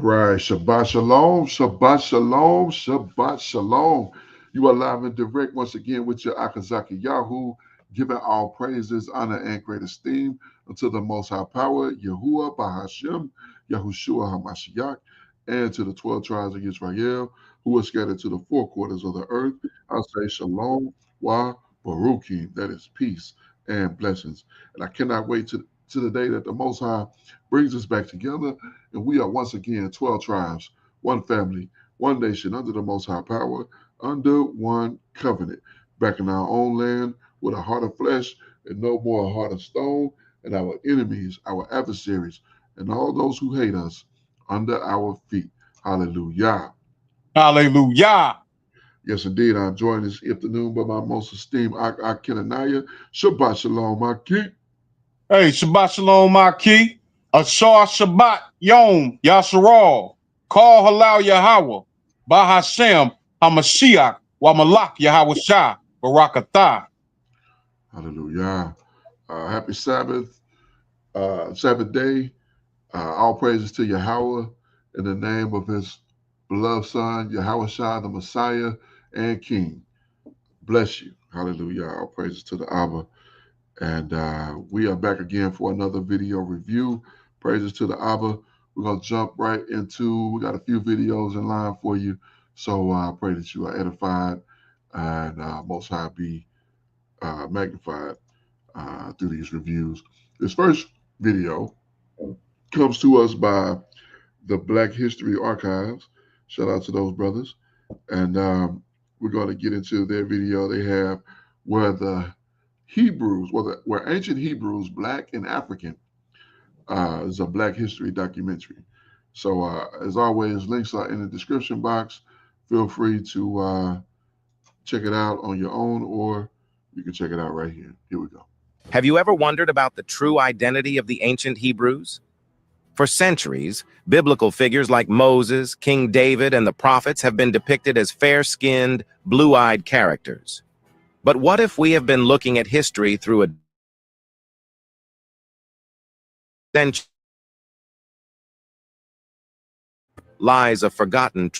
right, Shabbat Shalom, Shabbat Shalom, Shabbat Shalom. You are live and direct once again with your Akazaki Yahoo, giving all praises, honor, and great esteem unto the Most High Power, Yahuwah Bahashem, Yahushua HaMashiach, and to the 12 tribes of Israel who are scattered to the four quarters of the earth. I say Shalom, Wa Baruki, that is peace and blessings. And I cannot wait to the day that the Most High brings us back together, and we are once again 12 tribes, one family, one nation, under the Most High Power, under one covenant, back in our own land with a heart of flesh and no more a heart of stone, and our enemies, our adversaries, and all those who hate us under our feet. Hallelujah. Hallelujah. Yes, indeed. I'm joined this afternoon by my most esteemed Akenanaya. Shabbat Shalom, Aki. Hey, Shabbat Shalom, Maki. Ashar Shabbat Yom Yasharal. Call Halal Yahweh. Bahashem HaMashiach Wa Malak Yahweh Shah Barakatah. Hallelujah. Happy Sabbath, Sabbath day. All praises to Yahweh in the name of his beloved son, Yahweh Shah, the Messiah and King. Bless you. Hallelujah. All praises to the Abba. And we are back again for another video review. Praises to the Abba. We're going to jump right into, we got a few videos in line for you. So I pray that you are edified and Most High be magnified through these reviews. This first video comes to us by the Black History Archives. Shout out to those brothers. And we're going to get into their video. They have where the Hebrews, where ancient Hebrews, Black and African, is a Black history documentary. So as always, links are in the description box. Feel free to check it out on your own, or you can check it out right here. Here we go. Have you ever wondered about the true identity of the ancient Hebrews? For centuries, biblical figures like Moses, King David, and the prophets have been depicted as fair-skinned, blue-eyed characters. But what if we have been looking at history through a century lies of forgotten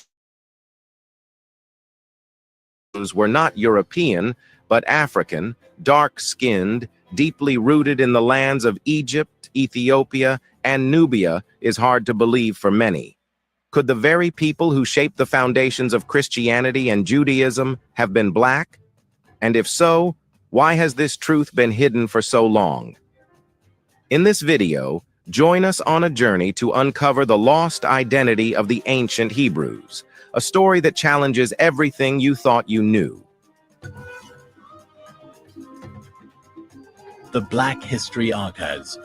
truths were not European, but African, dark-skinned, deeply rooted in the lands of Egypt, Ethiopia, and Nubia is hard to believe for many. Could the very people who shaped the foundations of Christianity and Judaism have been Black? And if so, why has this truth been hidden for so long? In this video, join us on a journey to uncover the lost identity of the ancient Hebrews, a story that challenges everything you thought you knew. The Black History Archives.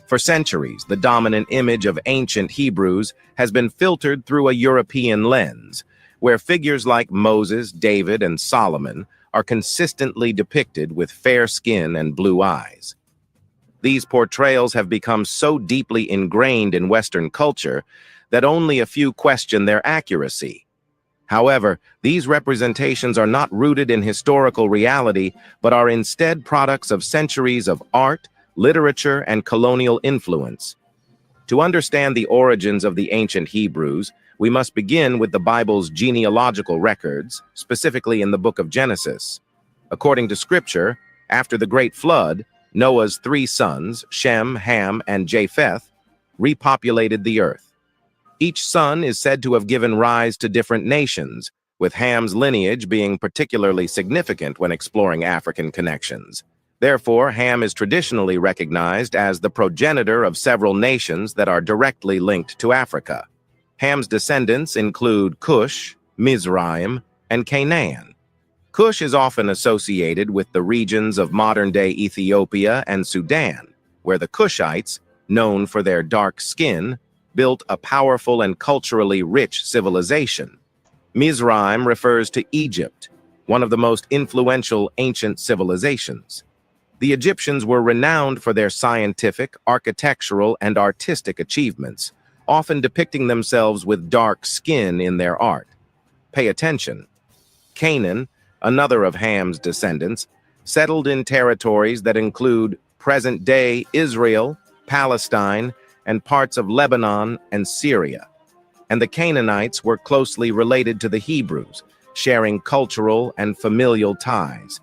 For centuries, the dominant image of ancient Hebrews has been filtered through a European lens, where figures like Moses, David, and Solomon are consistently depicted with fair skin and blue eyes. These portrayals have become so deeply ingrained in Western culture that only a few question their accuracy. However, these representations are not rooted in historical reality, but are instead products of centuries of art, literature, and colonial influence. To understand the origins of the ancient Hebrews, we must begin with the Bible's genealogical records, specifically in the book of Genesis. According to Scripture, after the Great Flood, Noah's 3 sons, Shem, Ham, and Japheth, repopulated the earth. Each son is said to have given rise to different nations, with Ham's lineage being particularly significant when exploring African connections. Therefore, Ham is traditionally recognized as the progenitor of several nations that are directly linked to Africa. Ham's descendants include Cush, Mizraim, and Canaan. Cush is often associated with the regions of modern-day Ethiopia and Sudan, where the Cushites, known for their dark skin, built a powerful and culturally rich civilization. Mizraim refers to Egypt, one of the most influential ancient civilizations. The Egyptians were renowned for their scientific, architectural, and artistic achievements, often depicting themselves with dark skin in their art. Pay attention. Canaan, another of Ham's descendants, settled in territories that include present-day Israel, Palestine, and parts of Lebanon and Syria. and the Canaanites were closely related to the Hebrews, sharing cultural and familial ties.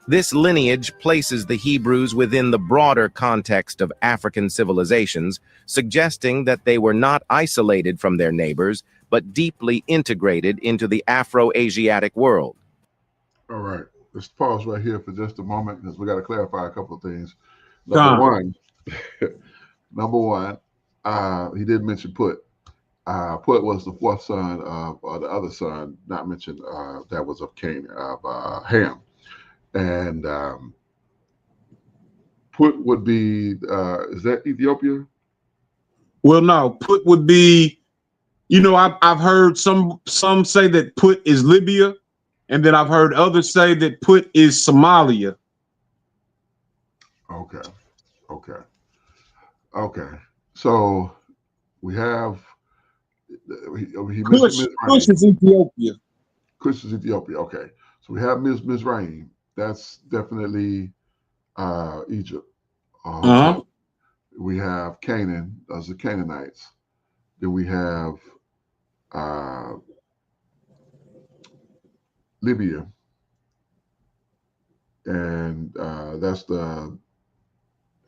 This lineage places the Hebrews within the broader context of African civilizations, suggesting that they were not isolated from their neighbors, but deeply integrated into the Afro-Asiatic world. All right. Let's pause right here for just a moment because we got to clarify a couple of things. Number one, he did mention Put. Put was the fourth son of the other son, not mentioned, that was of Ham. And Put would be, is that Ethiopia? Well, no, Put would be, I've heard some say that Put is Libya, and then I've heard others say that Put is Somalia. Okay. So we have, he Kush is Ethiopia. Kush is Ethiopia. Okay. So we have Mizraim. That's definitely Egypt. We have Canaan. Those are the Canaanites. Then we have Libya. And is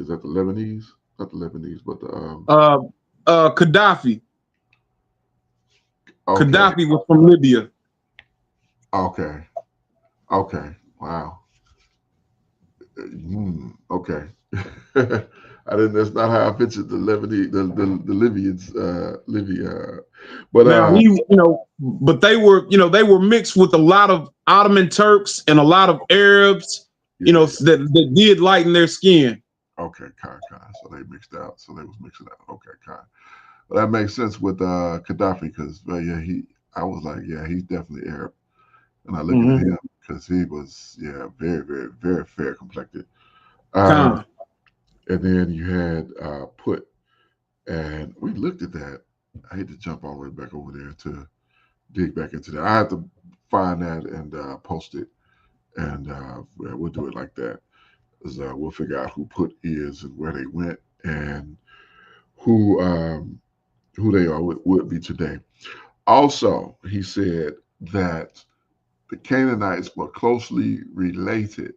that the Lebanese? Not the Lebanese, but the Gaddafi. Okay. Gaddafi was from Libya. Okay. Wow. Okay. That's not how I pictured the Lebanese, the Libyans, Libya. But now but they were mixed with a lot of Ottoman Turks and a lot of Arabs, that did lighten their skin. Okay, kind. So they mixed out. So they was mixing out. Okay, kind. Well, that makes sense with Gaddafi because I was like, he's definitely Arab. And I look at him because he was, very, very, very fair complected. And then you had Put, and we looked at that. I hate to jump all the way back over there to dig back into that. I have to find that and post it, and we'll do it like that. We'll figure out who Put is and where they went and who they are would be today. Also, he said that the Canaanites were closely related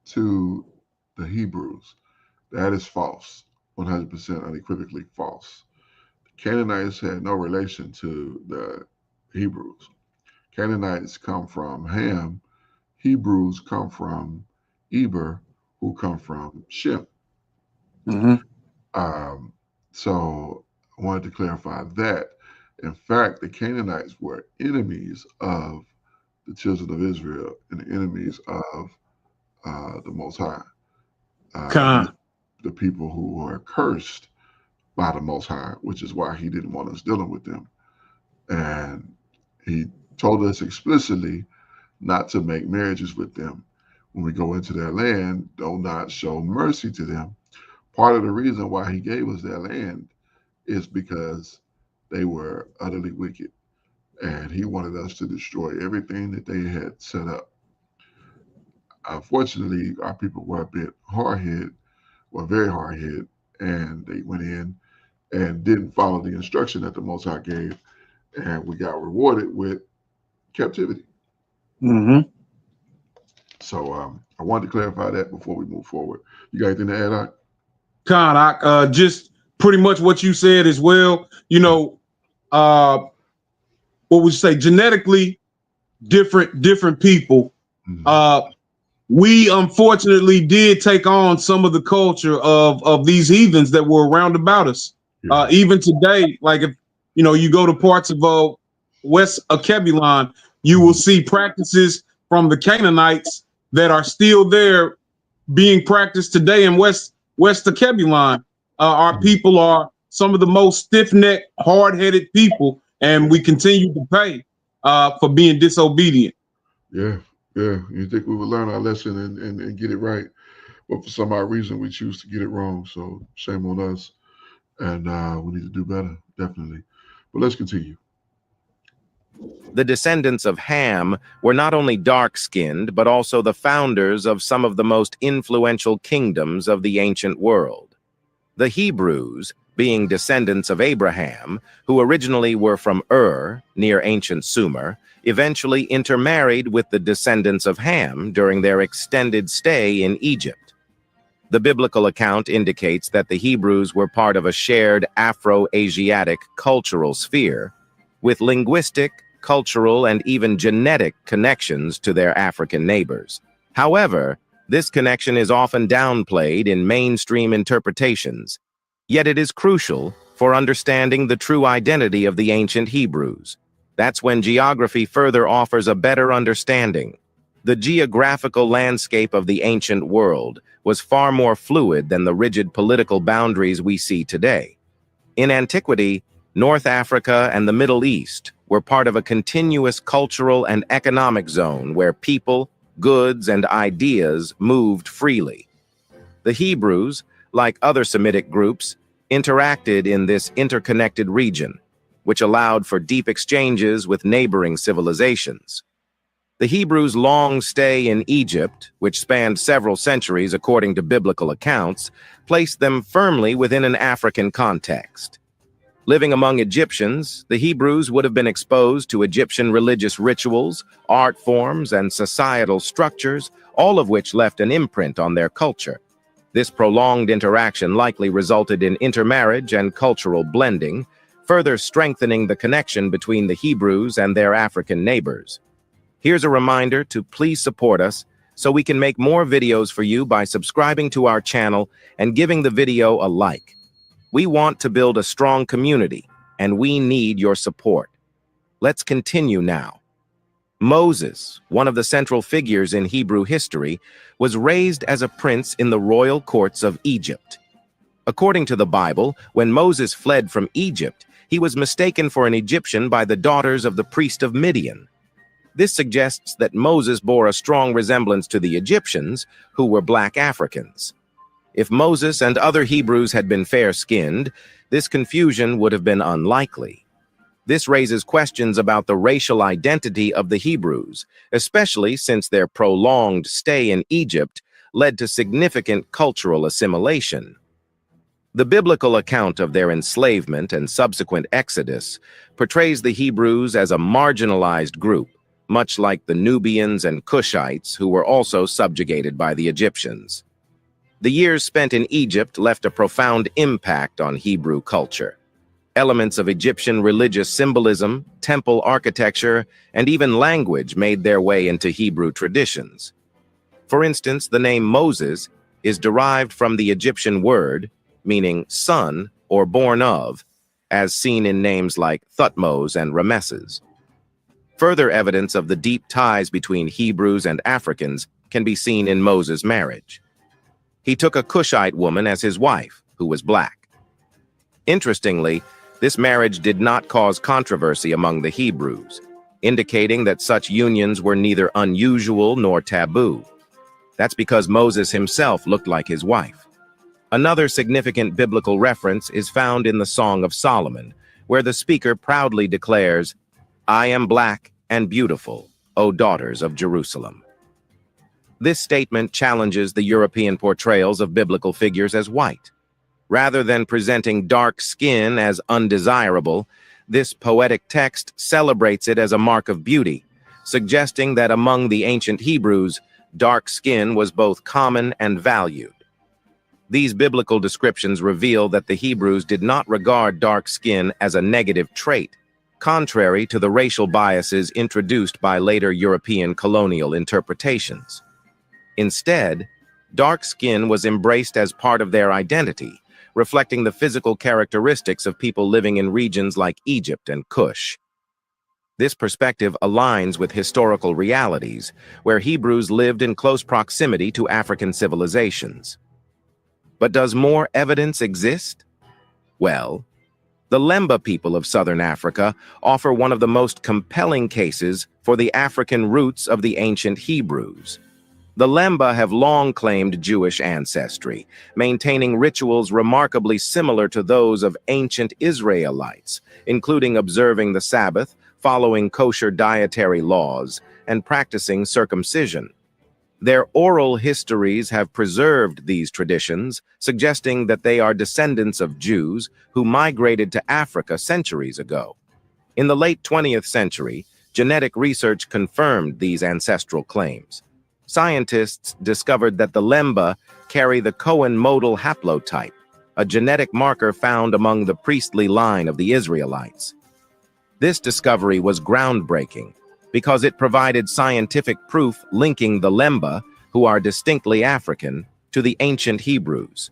to the Hebrews. That is false, 100% unequivocally false. The Canaanites had no relation to the Hebrews. Canaanites come from Ham. Hebrews come from Eber, who come from Shem. So I wanted to clarify that. In fact, the Canaanites were enemies of the children of Israel and enemies of the Most High. The people who were cursed by the Most High, which is why he didn't want us dealing with them. And he told us explicitly not to make marriages with them. When we go into their land, do not show mercy to them. Part of the reason why he gave us their land is because they were utterly wicked. And he wanted us to destroy everything that they had set up. Unfortunately, our people were a bit hard-headed, very hard-headed, and they went in and didn't follow the instruction that the Most High gave, and we got rewarded with captivity. So I wanted to clarify that before we move forward. You got anything to add, Khan, just pretty much what you said as well. What would you say? Genetically different people. We unfortunately did take on some of the culture of these heathens that were around about us. Even today, like if you go to parts of West Akebulon, you will see practices from the Canaanites that are still there being practiced today in West Akebulon. Our people are some of the most stiff-necked, hard-headed people, and we continue to pay for being disobedient. Yeah. You think we would learn our lesson and get it right, but for some odd reason we choose to get it wrong. So shame on us, and we need to do better, definitely. But let's continue. The descendants of Ham were not only dark-skinned, but also the founders of some of the most influential kingdoms of the ancient world. The Hebrews, being descendants of Abraham, who originally were from Ur, near ancient Sumer, eventually intermarried with the descendants of Ham during their extended stay in Egypt. The biblical account indicates that the Hebrews were part of a shared Afro-Asiatic cultural sphere, with linguistic, cultural, and even genetic connections to their African neighbors. However, this connection is often downplayed in mainstream interpretations, yet it is crucial for understanding the true identity of the ancient Hebrews. That's when geography further offers a better understanding. The geographical landscape of the ancient world was far more fluid than the rigid political boundaries we see today. In antiquity, North Africa and the Middle East were part of a continuous cultural and economic zone where people, goods, and ideas moved freely. The Hebrews, like other Semitic groups, interacted in this interconnected region, which allowed for deep exchanges with neighboring civilizations. The Hebrews' long stay in Egypt, which spanned several centuries according to biblical accounts, placed them firmly within an African context. Living among Egyptians, the Hebrews would have been exposed to Egyptian religious rituals, art forms, and societal structures, all of which left an imprint on their culture. This prolonged interaction likely resulted in intermarriage and cultural blending, further strengthening the connection between the Hebrews and their African neighbors. Here's a reminder to please support us so we can make more videos for you by subscribing to our channel and giving the video a like. We want to build a strong community, and we need your support. Let's continue now. Moses, one of the central figures in Hebrew history, was raised as a prince in the royal courts of Egypt. According to the Bible, when Moses fled from Egypt, he was mistaken for an Egyptian by the daughters of the priest of Midian. This suggests that Moses bore a strong resemblance to the Egyptians, who were black Africans. If Moses and other Hebrews had been fair-skinned, this confusion would have been unlikely. This raises questions about the racial identity of the Hebrews, especially since their prolonged stay in Egypt led to significant cultural assimilation. The biblical account of their enslavement and subsequent exodus portrays the Hebrews as a marginalized group, much like the Nubians and Cushites, who were also subjugated by the Egyptians. The years spent in Egypt left a profound impact on Hebrew culture. Elements of Egyptian religious symbolism, temple architecture, and even language made their way into Hebrew traditions. For instance, the name Moses is derived from the Egyptian word, meaning son or born of, as seen in names like Thutmose and Rameses. Further evidence of the deep ties between Hebrews and Africans can be seen in Moses' marriage. He took a Cushite woman as his wife, who was black. Interestingly, this marriage did not cause controversy among the Hebrews, indicating that such unions were neither unusual nor taboo. That's because Moses himself looked like his wife. Another significant biblical reference is found in the Song of Solomon, where the speaker proudly declares, "I am black and beautiful, O daughters of Jerusalem." This statement challenges the European portrayals of biblical figures as white. Rather than presenting dark skin as undesirable, this poetic text celebrates it as a mark of beauty, suggesting that among the ancient Hebrews, dark skin was both common and valued. These biblical descriptions reveal that the Hebrews did not regard dark skin as a negative trait, contrary to the racial biases introduced by later European colonial interpretations. Instead, dark skin was embraced as part of their identity, reflecting the physical characteristics of people living in regions like Egypt and Kush. This perspective aligns with historical realities, where Hebrews lived in close proximity to African civilizations. But does more evidence exist? Well, the Lemba people of southern Africa offer one of the most compelling cases for the African roots of the ancient Hebrews. The Lemba have long claimed Jewish ancestry, maintaining rituals remarkably similar to those of ancient Israelites, including observing the Sabbath, following kosher dietary laws, and practicing circumcision. Their oral histories have preserved these traditions, suggesting that they are descendants of Jews who migrated to Africa centuries ago. In the late 20th century, genetic research confirmed these ancestral claims. Scientists discovered that the Lemba carry the Cohen modal haplotype, a genetic marker found among the priestly line of the Israelites. This discovery was groundbreaking because it provided scientific proof linking the Lemba, who are distinctly African, to the ancient Hebrews.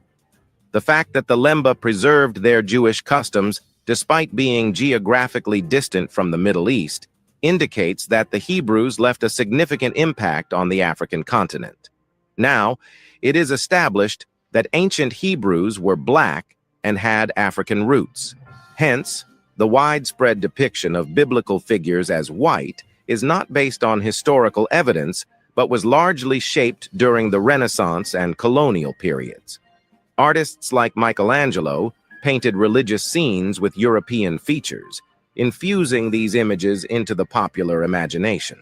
The fact that the Lemba preserved their Jewish customs despite being geographically distant from the Middle East indicates that the Hebrews left a significant impact on the African continent. Now, it is established that ancient Hebrews were black and had African roots. Hence, the widespread depiction of biblical figures as white is not based on historical evidence, but was largely shaped during the Renaissance and colonial periods. Artists like Michelangelo painted religious scenes with European features, infusing these images into the popular imagination.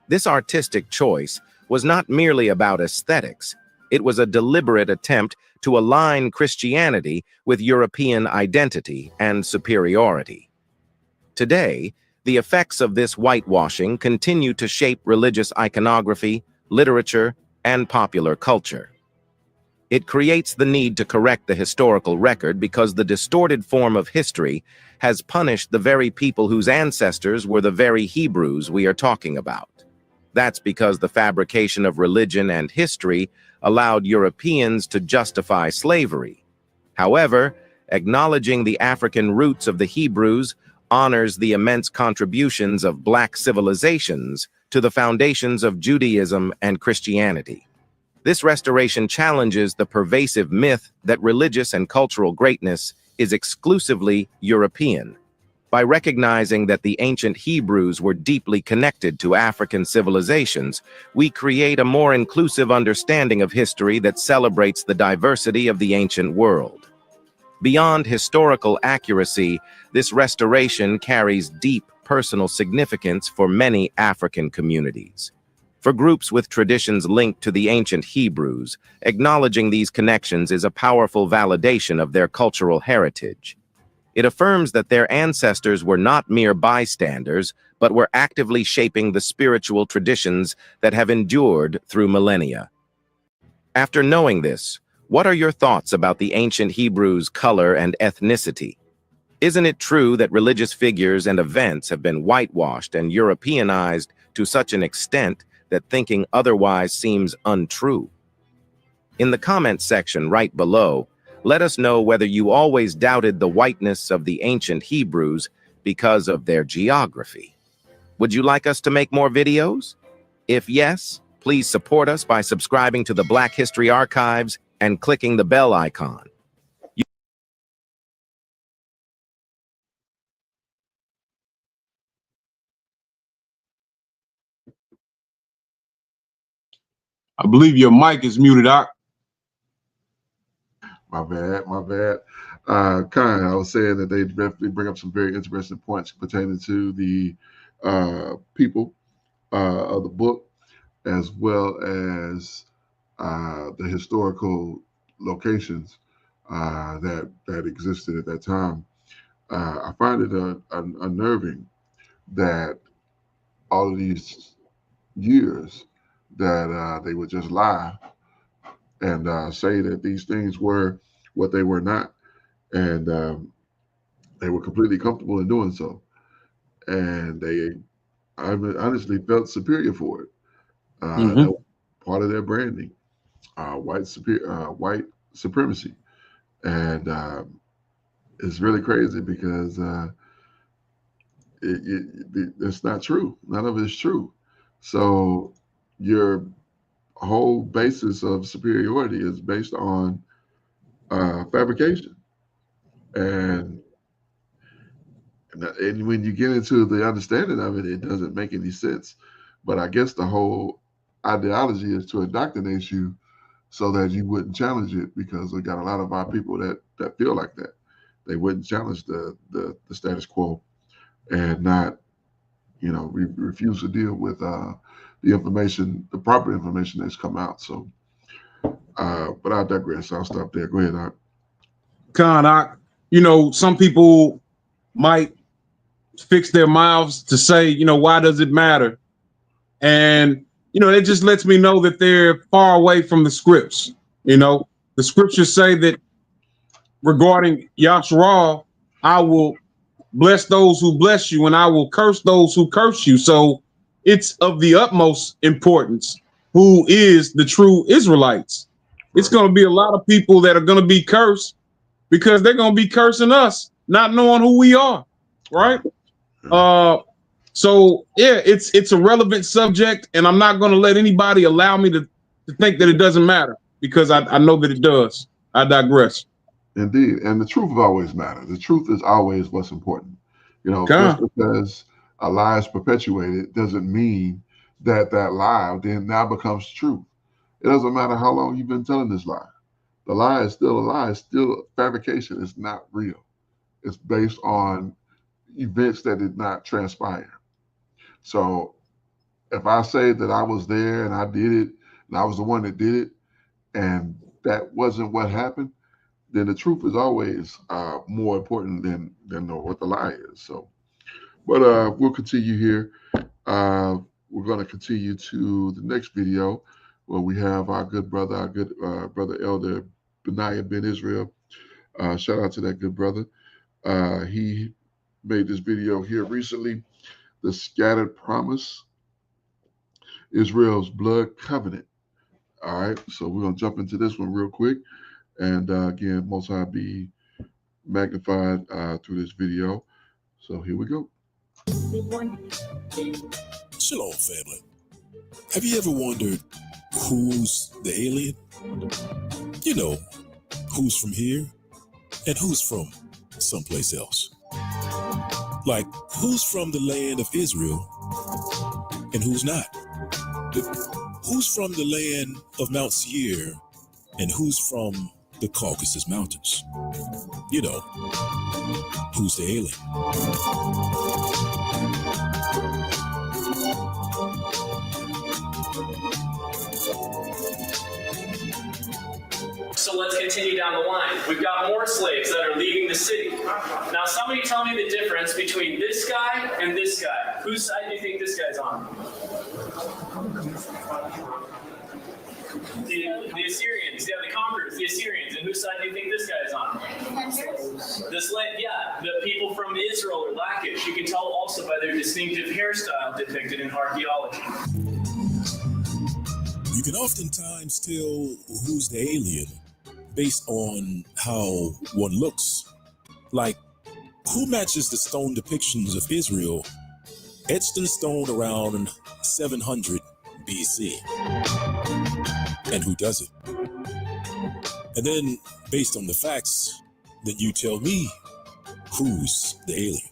This artistic choice was not merely about aesthetics. It was a deliberate attempt to align Christianity with European identity and superiority. Today, the effects of this whitewashing continue to shape religious iconography, literature, and popular culture. It creates the need to correct the historical record because the distorted form of history has punished the very people whose ancestors were the very Hebrews we are talking about. That's because the fabrication of religion and history allowed Europeans to justify slavery. However, acknowledging the African roots of the Hebrews honors the immense contributions of Black civilizations to the foundations of Judaism and Christianity. This restoration challenges the pervasive myth that religious and cultural greatness is exclusively European. By recognizing that the ancient Hebrews were deeply connected to African civilizations, we create a more inclusive understanding of history that celebrates the diversity of the ancient world. Beyond historical accuracy, this restoration carries deep personal significance for many African communities. For groups with traditions linked to the ancient Hebrews, acknowledging these connections is a powerful validation of their cultural heritage. It affirms that their ancestors were not mere bystanders, but were actively shaping the spiritual traditions that have endured through millennia. After knowing this, what are your thoughts about the ancient Hebrews' color and ethnicity? Isn't it true that religious figures and events have been whitewashed and Europeanized to such an extent that thinking otherwise seems untrue? In the comments section right below, let us know whether you always doubted the whiteness of the ancient Hebrews because of their geography. Would you like us to make more videos? If yes, please support us by subscribing to the Black History Archives and clicking the bell icon. I believe your mic is muted, Doc. My bad, my bad. I was saying that they definitely bring up some very interesting points pertaining to the people of the book, as well as the historical locations that existed at that time. I find it unnerving that all of these years that they would just lie and say that these things were what they were not, and they were completely comfortable in doing so, and I honestly felt superior for it. That was part of their branding, white supremacy, and it's really crazy because it's not true. None of it is true. So your whole basis of superiority is based on fabrication, and and when you get into the understanding of it, it doesn't make any sense. But I guess the whole ideology is to indoctrinate you so that you wouldn't challenge it, because we got a lot of our people that feel like that. They wouldn't challenge the status quo and not, refuse to deal with the information, the proper information that's come out. So, but I digress. I'll stop there. Go ahead, Doc. Khan, some people might fix their mouths to say, why does it matter? And, it just lets me know that they're far away from the scripts. The scriptures say that regarding Yahshua, I will bless those who bless you and I will curse those who curse you. So it's of the utmost importance who is the true Israelites. It's going to be a lot of people that are going to be cursed because they're going to be cursing us, not knowing who we are, right? So yeah, it's a relevant subject, and I'm not going to let anybody allow me to think that it doesn't matter, because I know that it does. I digress. Indeed, and the truth always matters. The truth is always what's important. Just because a lie is perpetuated doesn't mean that lie then now becomes truth. It doesn't matter how long you've been telling this lie. The lie is still a lie. It's still fabrication. It's not real. It's based on events that did not transpire. So if I say that I was there and I did it, and I was the one that did it, and that wasn't what happened, then the truth is always more important than what the lie is. So, but we'll continue here. We're going to continue to the next video where we have our good brother, brother Elder Benaiah Ben Israel. Shout out to that good brother. He made this video here recently, The Scattered Promise, Israel's Blood Covenant. All right, so we're going to jump into this one real quick. And again, Most High be magnified through this video. So here we go. Shalom, family. Have you ever wondered who's the alien? Who's from here and who's from someplace else? Like, who's from the land of Israel and who's not? Who's from the land of Mount Seir and who's from the Caucasus Mountains? Who's the alien? So let's continue down the line. We've got more slaves that are leaving the city. Now, somebody tell me the difference between this guy and this guy. Whose side do you think this guy's on? The Assyrians, the conquerors, the Assyrians. And whose side do you think this guy is on? The slave, yeah, the people from Israel or Lachish. You can tell also by their distinctive hairstyle depicted in archaeology. You can oftentimes tell who's the alien based on how one looks. Like, who matches the stone depictions of Israel etched in stone around 700 BC? And who doesn't? And then, based on the facts, then you tell me who's the alien.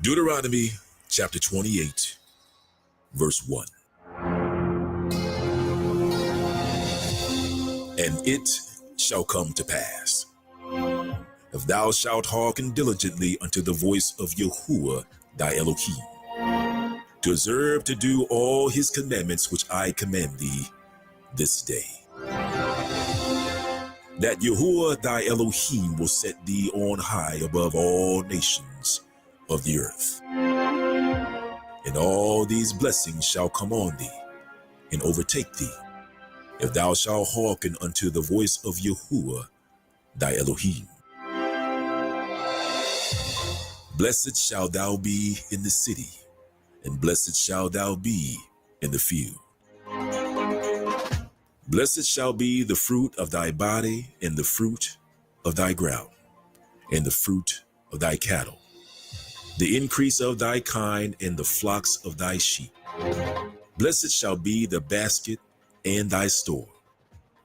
Deuteronomy chapter 28, verse 1. And it shall come to pass, if thou shalt hearken diligently unto the voice of Yahuwah thy Elohim, to observe to do all his commandments which I command thee this day, that Yahuwah thy Elohim will set thee on high above all nations of the earth. And all these blessings shall come on thee and overtake thee, if thou shalt hearken unto the voice of Yahuwah thy Elohim. Blessed shalt thou be in the city, and blessed shalt thou be in the field. Blessed shall be the fruit of thy body, and the fruit of thy ground, and the fruit of thy cattle, the increase of thy kind, and the flocks of thy sheep. Blessed shall be the basket and thy store.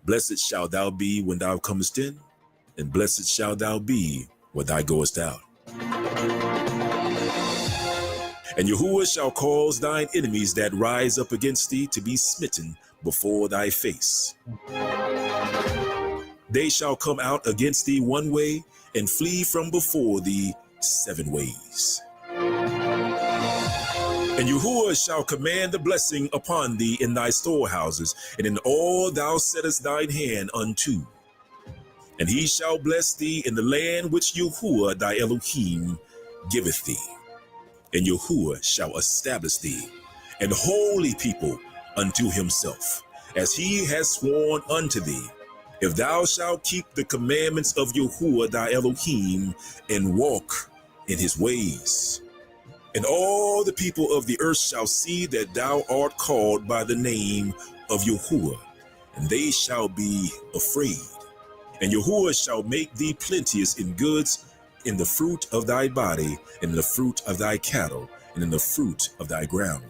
Blessed shalt thou be when thou comest in, and blessed shalt thou be when thou goest out. And Yahuwah shall cause thine enemies that rise up against thee to be smitten before thy face. They shall come out against thee one way, and flee from before thee 7 ways. And Yahuwah shall command the blessing upon thee in thy storehouses, and in all thou settest thine hand unto. And he shall bless thee in the land which Yahuwah thy Elohim giveth thee. And Yahuwah shall establish thee an holy people unto himself, as he has sworn unto thee, if thou shalt keep the commandments of Yahuwah thy Elohim, and walk in his ways. And all the people of the earth shall see that thou art called by the name of Yahuwah, and they shall be afraid. And Yahuwah shall make thee plenteous in goods, in the fruit of thy body, and in the fruit of thy cattle, and in the fruit of thy ground,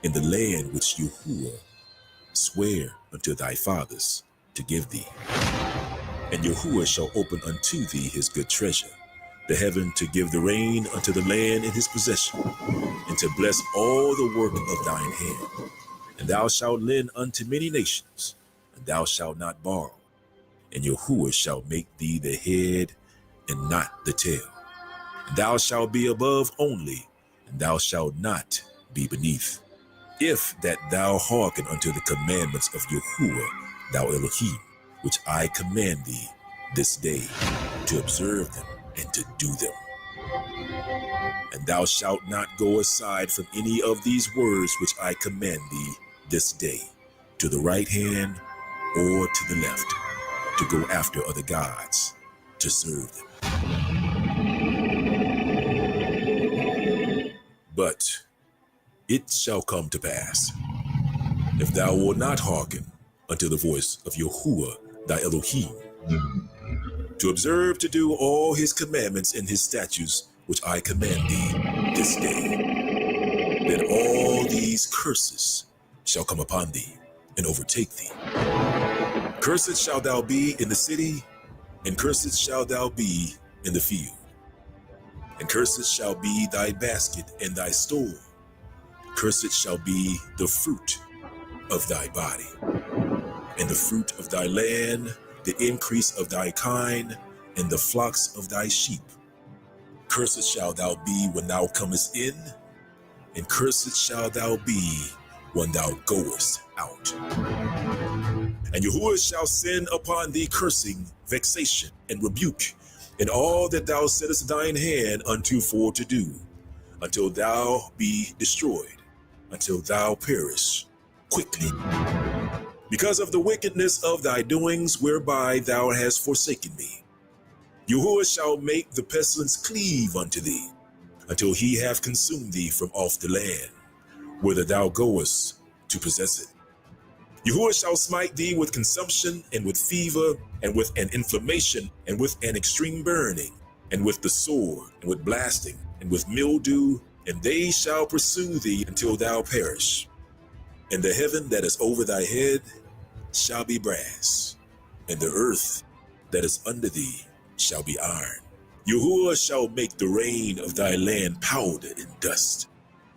in the land which Yahuwah sware unto thy fathers to give thee. And Yahuwah shall open unto thee his good treasure, the heaven, to give the rain unto the land in his possession, and to bless all the work of thine hand. And thou shalt lend unto many nations, and thou shalt not borrow. And Yahuwah shall make thee the head and not the tail. And thou shalt be above only, and thou shalt not be beneath, if that thou hearken unto the commandments of Yahuwah thou Elohim, which I command thee this day, to observe them and to do them. And thou shalt not go aside from any of these words which I command thee this day, to the right hand or to the left, to go after other gods, to serve them. But it shall come to pass, if thou wilt not hearken unto the voice of Yahuwah thy Elohim, to observe to do all his commandments and his statutes which I command thee this day, then all these curses shall come upon thee and overtake thee. Cursed shalt thou be in the city, and cursed shalt thou be in the field. And cursed shall be thy basket and thy store. Cursed shall be the fruit of thy body, and the fruit of thy land, the increase of thy kind, and the flocks of thy sheep. Cursed shalt thou be when thou comest in, and cursed shalt thou be when thou goest out. And Yahuwah shall send upon thee cursing, vexation, and rebuke, in all that thou settest thine hand unto for to do, until thou be destroyed, until thou perish quickly, because of the wickedness of thy doings whereby thou hast forsaken me. Yahuwah shall make the pestilence cleave unto thee, until he have consumed thee from off the land, whither thou goest to possess it. Yahuwah shall smite thee with consumption, and with fever, and with an inflammation, and with an extreme burning, and with the sword, and with blasting, and with mildew, and they shall pursue thee until thou perish. And the heaven that is over thy head shall be brass, and the earth that is under thee shall be iron. Yahuwah shall make the rain of thy land powder and dust.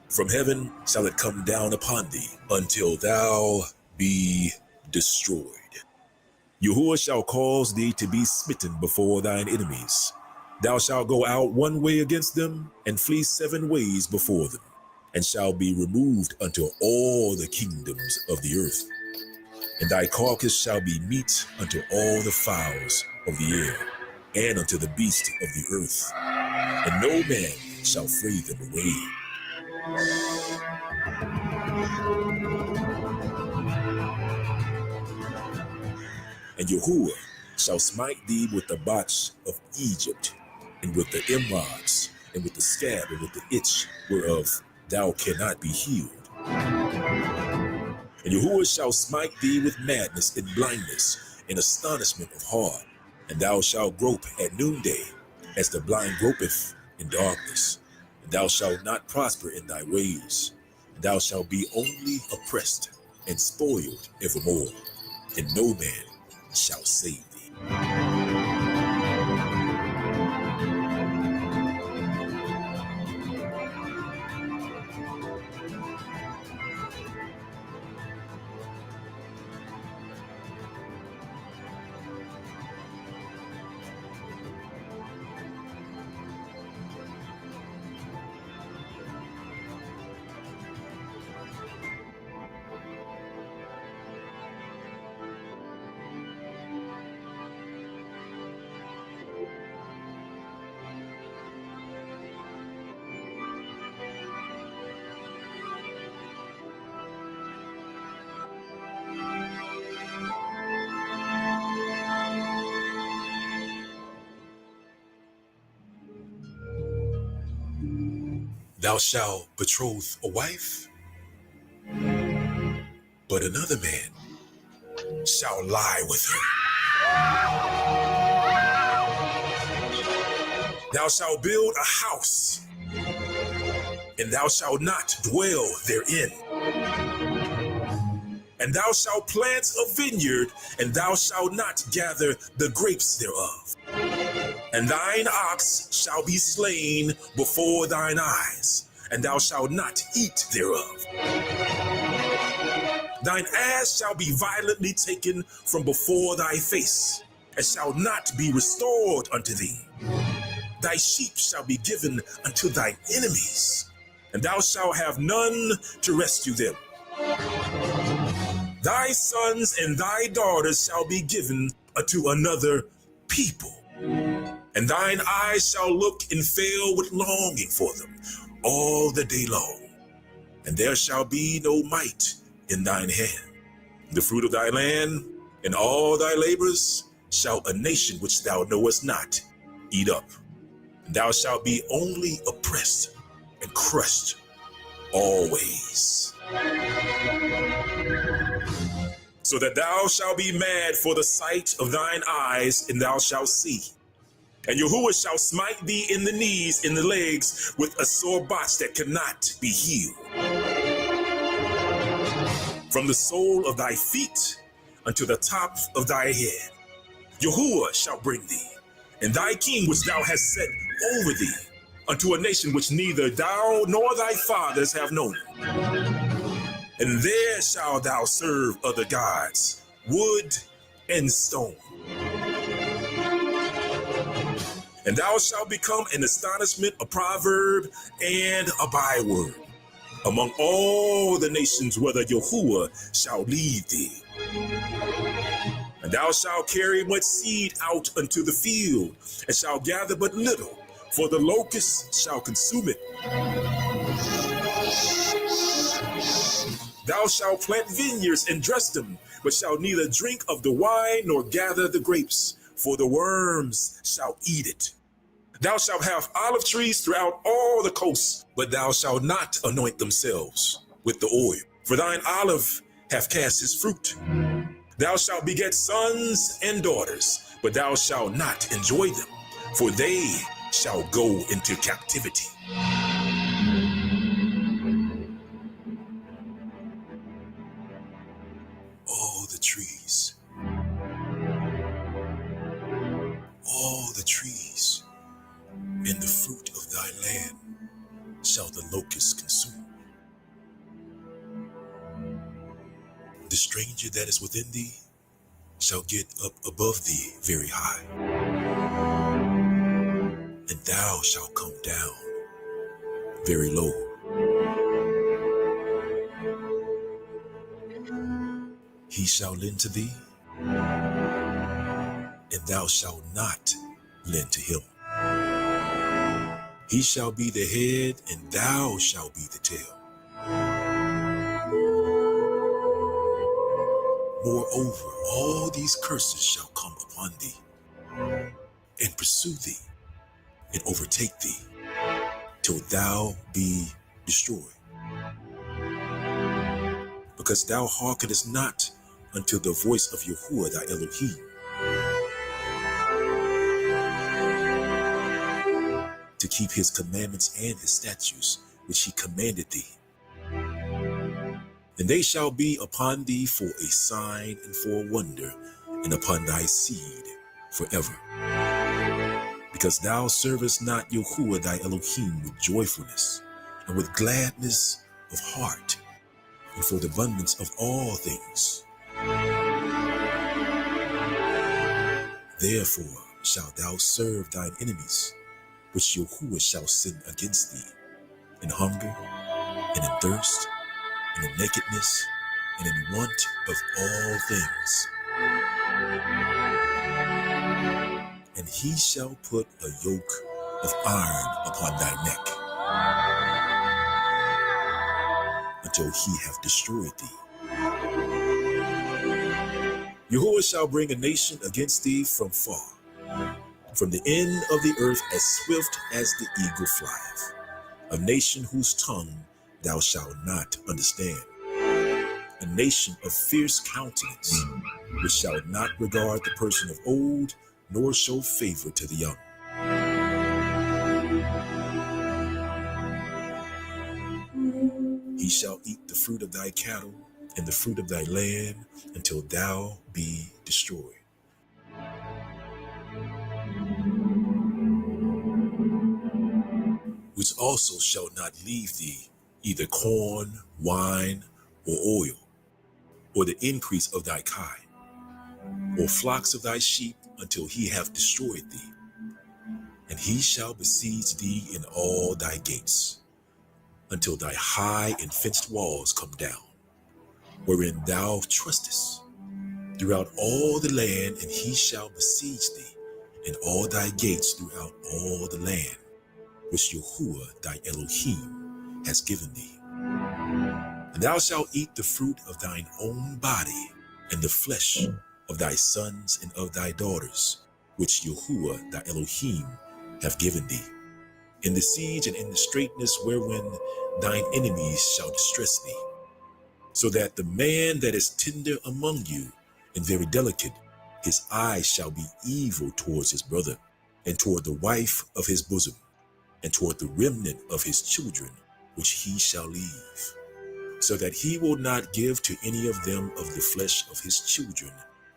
From heaven shall it come down upon thee, until thou be destroyed. Yahuwah shall cause thee to be smitten before thine enemies. Thou shalt go out one way against them, and flee 7 ways before them, and shall be removed unto all the kingdoms of the earth. And thy carcass shall be meat unto all the fowls of the air, and unto the beasts of the earth, and no man shall fray them away. And Yahuwah shall smite thee with the botch of Egypt, and with the emerods, and with the scab, and with the itch, whereof thou cannot be healed. And Yahuwah shall smite thee with madness and blindness, and astonishment of heart. And thou shalt grope at noonday, as the blind gropeth in darkness. And thou shalt not prosper in thy ways. And thou shalt be only oppressed and spoiled evermore, and no man shall save thee. Thou shalt betroth a wife, but another man shall lie with her. Thou shalt build a house, and thou shalt not dwell therein. And thou shalt plant a vineyard, and thou shalt not gather the grapes thereof. And thine ox shall be slain before thine eyes, and thou shalt not eat thereof. Thine ass shall be violently taken from before thy face, and shall not be restored unto thee. Thy sheep shall be given unto thine enemies, and thou shalt have none to rescue them. Thy sons and thy daughters shall be given unto another people, and thine eyes shall look and fail with longing for them all the day long, and there shall be no might in thine hand. The fruit of thy land and all thy labors shall a nation which thou knowest not eat up, and thou shalt be only oppressed and crushed always. So that thou shalt be mad for the sight of thine eyes, and thou shalt see. And Yahuwah shall smite thee in the knees, in the legs, with a sore botch that cannot be healed. From the sole of thy feet unto the top of thy head, Yahuwah shall bring thee, and thy king which thou hast set over thee, unto a nation which neither thou nor thy fathers have known. And there shalt thou serve other gods, wood and stone. And thou shalt become an astonishment, a proverb, and a byword among all the nations whither Yahuwah shall lead thee. And thou shalt carry much seed out unto the field, and shalt gather but little, for the locusts shall consume it. Thou shalt plant vineyards and dress them, but shalt neither drink of the wine nor gather the grapes, for the worms shall eat it. Thou shalt have olive trees throughout all the coasts, but thou shalt not anoint themselves with the oil, for thine olive hath cast his fruit. Thou shalt beget sons and daughters, but thou shalt not enjoy them, for they shall go into captivity. All the trees, in the fruit of thy land shall the locust consume. The stranger that is within thee shall get up above thee very high, and thou shalt come down very low. He shall lend to thee, and thou shalt not lend to him. He shall be the head, and thou shalt be the tail. Moreover, all these curses shall come upon thee, and pursue thee, and overtake thee, till thou be destroyed. Because thou hearkenest not unto the voice of Yahuwah thy Elohim, to keep his commandments and his statutes, which he commanded thee. And they shall be upon thee for a sign and for a wonder, and upon thy seed forever. Because thou servest not Yahuwah thy Elohim with joyfulness, and with gladness of heart, and for the abundance of all things. Therefore shalt thou serve thine enemies, which Yahuwah shall send against thee, in hunger, and in thirst, and in nakedness, and in want of all things. And he shall put a yoke of iron upon thy neck, until he have destroyed thee. Yahuwah shall bring a nation against thee from far, from the end of the earth, as swift as the eagle flieth, a nation whose tongue thou shalt not understand, a nation of fierce countenance, which shall not regard the person of old, nor show favor to the young. He shall eat the fruit of thy cattle and the fruit of thy land, until thou be destroyed. Which also shall not leave thee either corn, wine, or oil, or the increase of thy kine, or flocks of thy sheep, until he have destroyed thee. And he shall besiege thee in all thy gates, until thy high and fenced walls come down, wherein thou trustest, throughout all the land. And he shall besiege thee in all thy gates throughout all the land, which Yahuwah thy Elohim has given thee. And thou shalt eat the fruit of thine own body, and the flesh of thy sons and of thy daughters, which Yahuwah thy Elohim have given thee, in the siege and in the straitness wherein thine enemies shall distress thee, so that the man that is tender among you and very delicate, his eyes shall be evil towards his brother, and toward the wife of his bosom, and toward the remnant of his children, which he shall leave, so that he will not give to any of them of the flesh of his children,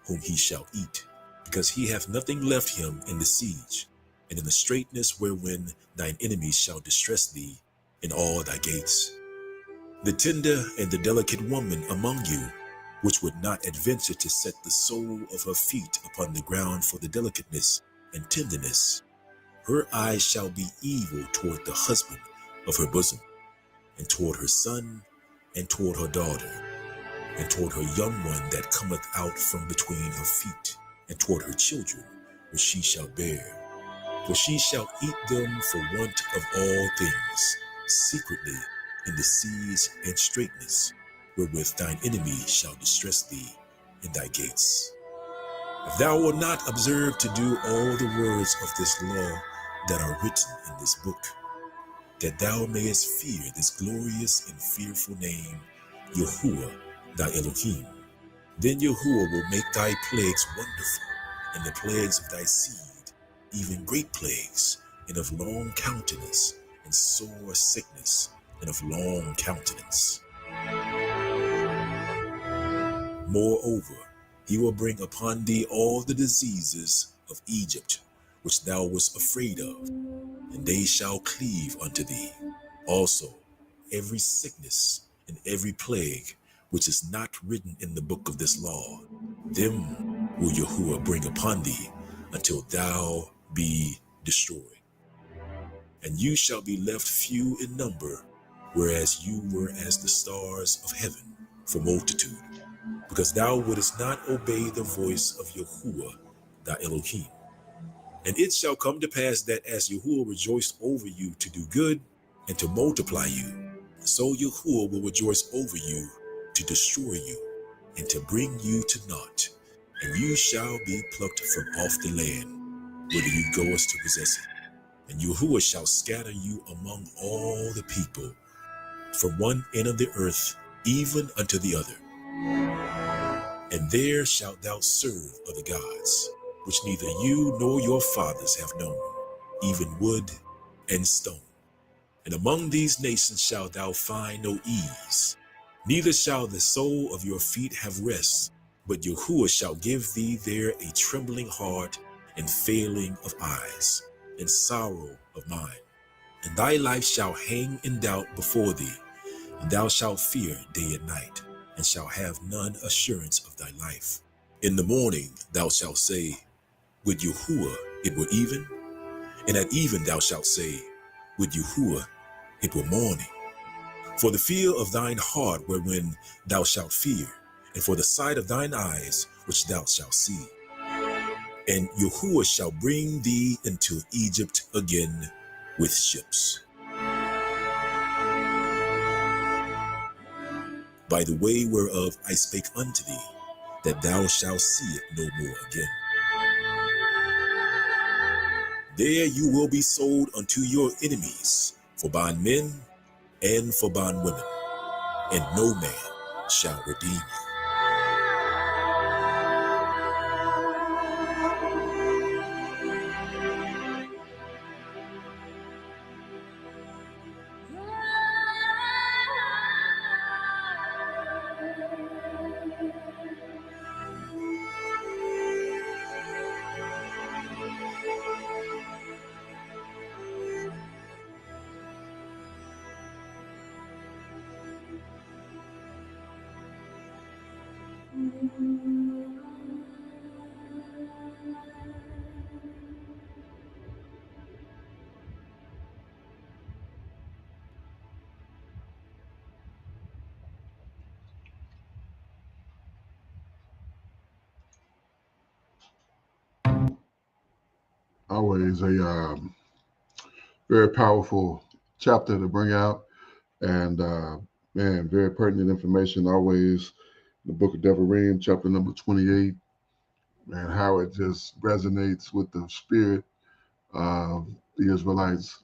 whom he shall eat, because he hath nothing left him in the siege, and in the straitness wherein thine enemies shall distress thee in all thy gates. The tender and the delicate woman among you, which would not adventure to set the sole of her feet upon the ground for the delicateness and tenderness, her eyes shall be evil toward the husband of her bosom, and toward her son, and toward her daughter, and toward her young one that cometh out from between her feet, and toward her children, which she shall bear. For she shall eat them for want of all things, secretly in the siege and straitness, wherewith thine enemy shall distress thee in thy gates. If thou wilt not observe to do all the words of this law that are written in this book, that thou mayest fear this glorious and fearful name, Yahuwah thy Elohim, then Yahuwah will make thy plagues wonderful, and the plagues of thy seed, even great plagues, and of long countenance, and sore sickness, and of long countenance. Moreover, he will bring upon thee all the diseases of Egypt, which thou wast afraid of, and they shall cleave unto thee. Also, every sickness and every plague which is not written in the book of this law, them will Yahuwah bring upon thee until thou be destroyed. And you shall be left few in number, whereas you were as the stars of heaven for multitude, because thou wouldest not obey the voice of Yahuwah thy Elohim. And it shall come to pass that as Yahuwah rejoiced over you to do good and to multiply you, so Yahuwah will rejoice over you to destroy you and to bring you to naught. And you shall be plucked from off the land, whither you goest to possess it. And Yahuwah shall scatter you among all the people, from one end of the earth even unto the other. And there shalt thou serve other gods, which neither you nor your fathers have known, even wood and stone. And among these nations shalt thou find no ease, neither shall the sole of your feet have rest, but Yahuwah shall give thee there a trembling heart and failing of eyes, and sorrow of mind. And thy life shall hang in doubt before thee, and thou shalt fear day and night, and shalt have none assurance of thy life. In the morning thou shalt say, With Yahuwah it were even, and at even thou shalt say, With Yahuwah it were morning. For the fear of thine heart wherein thou shalt fear, and for the sight of thine eyes which thou shalt see. And Yahuwah shall bring thee into Egypt again with ships, by the way whereof I spake unto thee, that thou shalt see it no more again. There you will be sold unto your enemies for bondmen and for bondwomen, and no man shall redeem you. Always a very powerful chapter to bring out, and man, very pertinent information. Always the book of Devarim, chapter number 28, and how it just resonates with the spirit of the Israelites.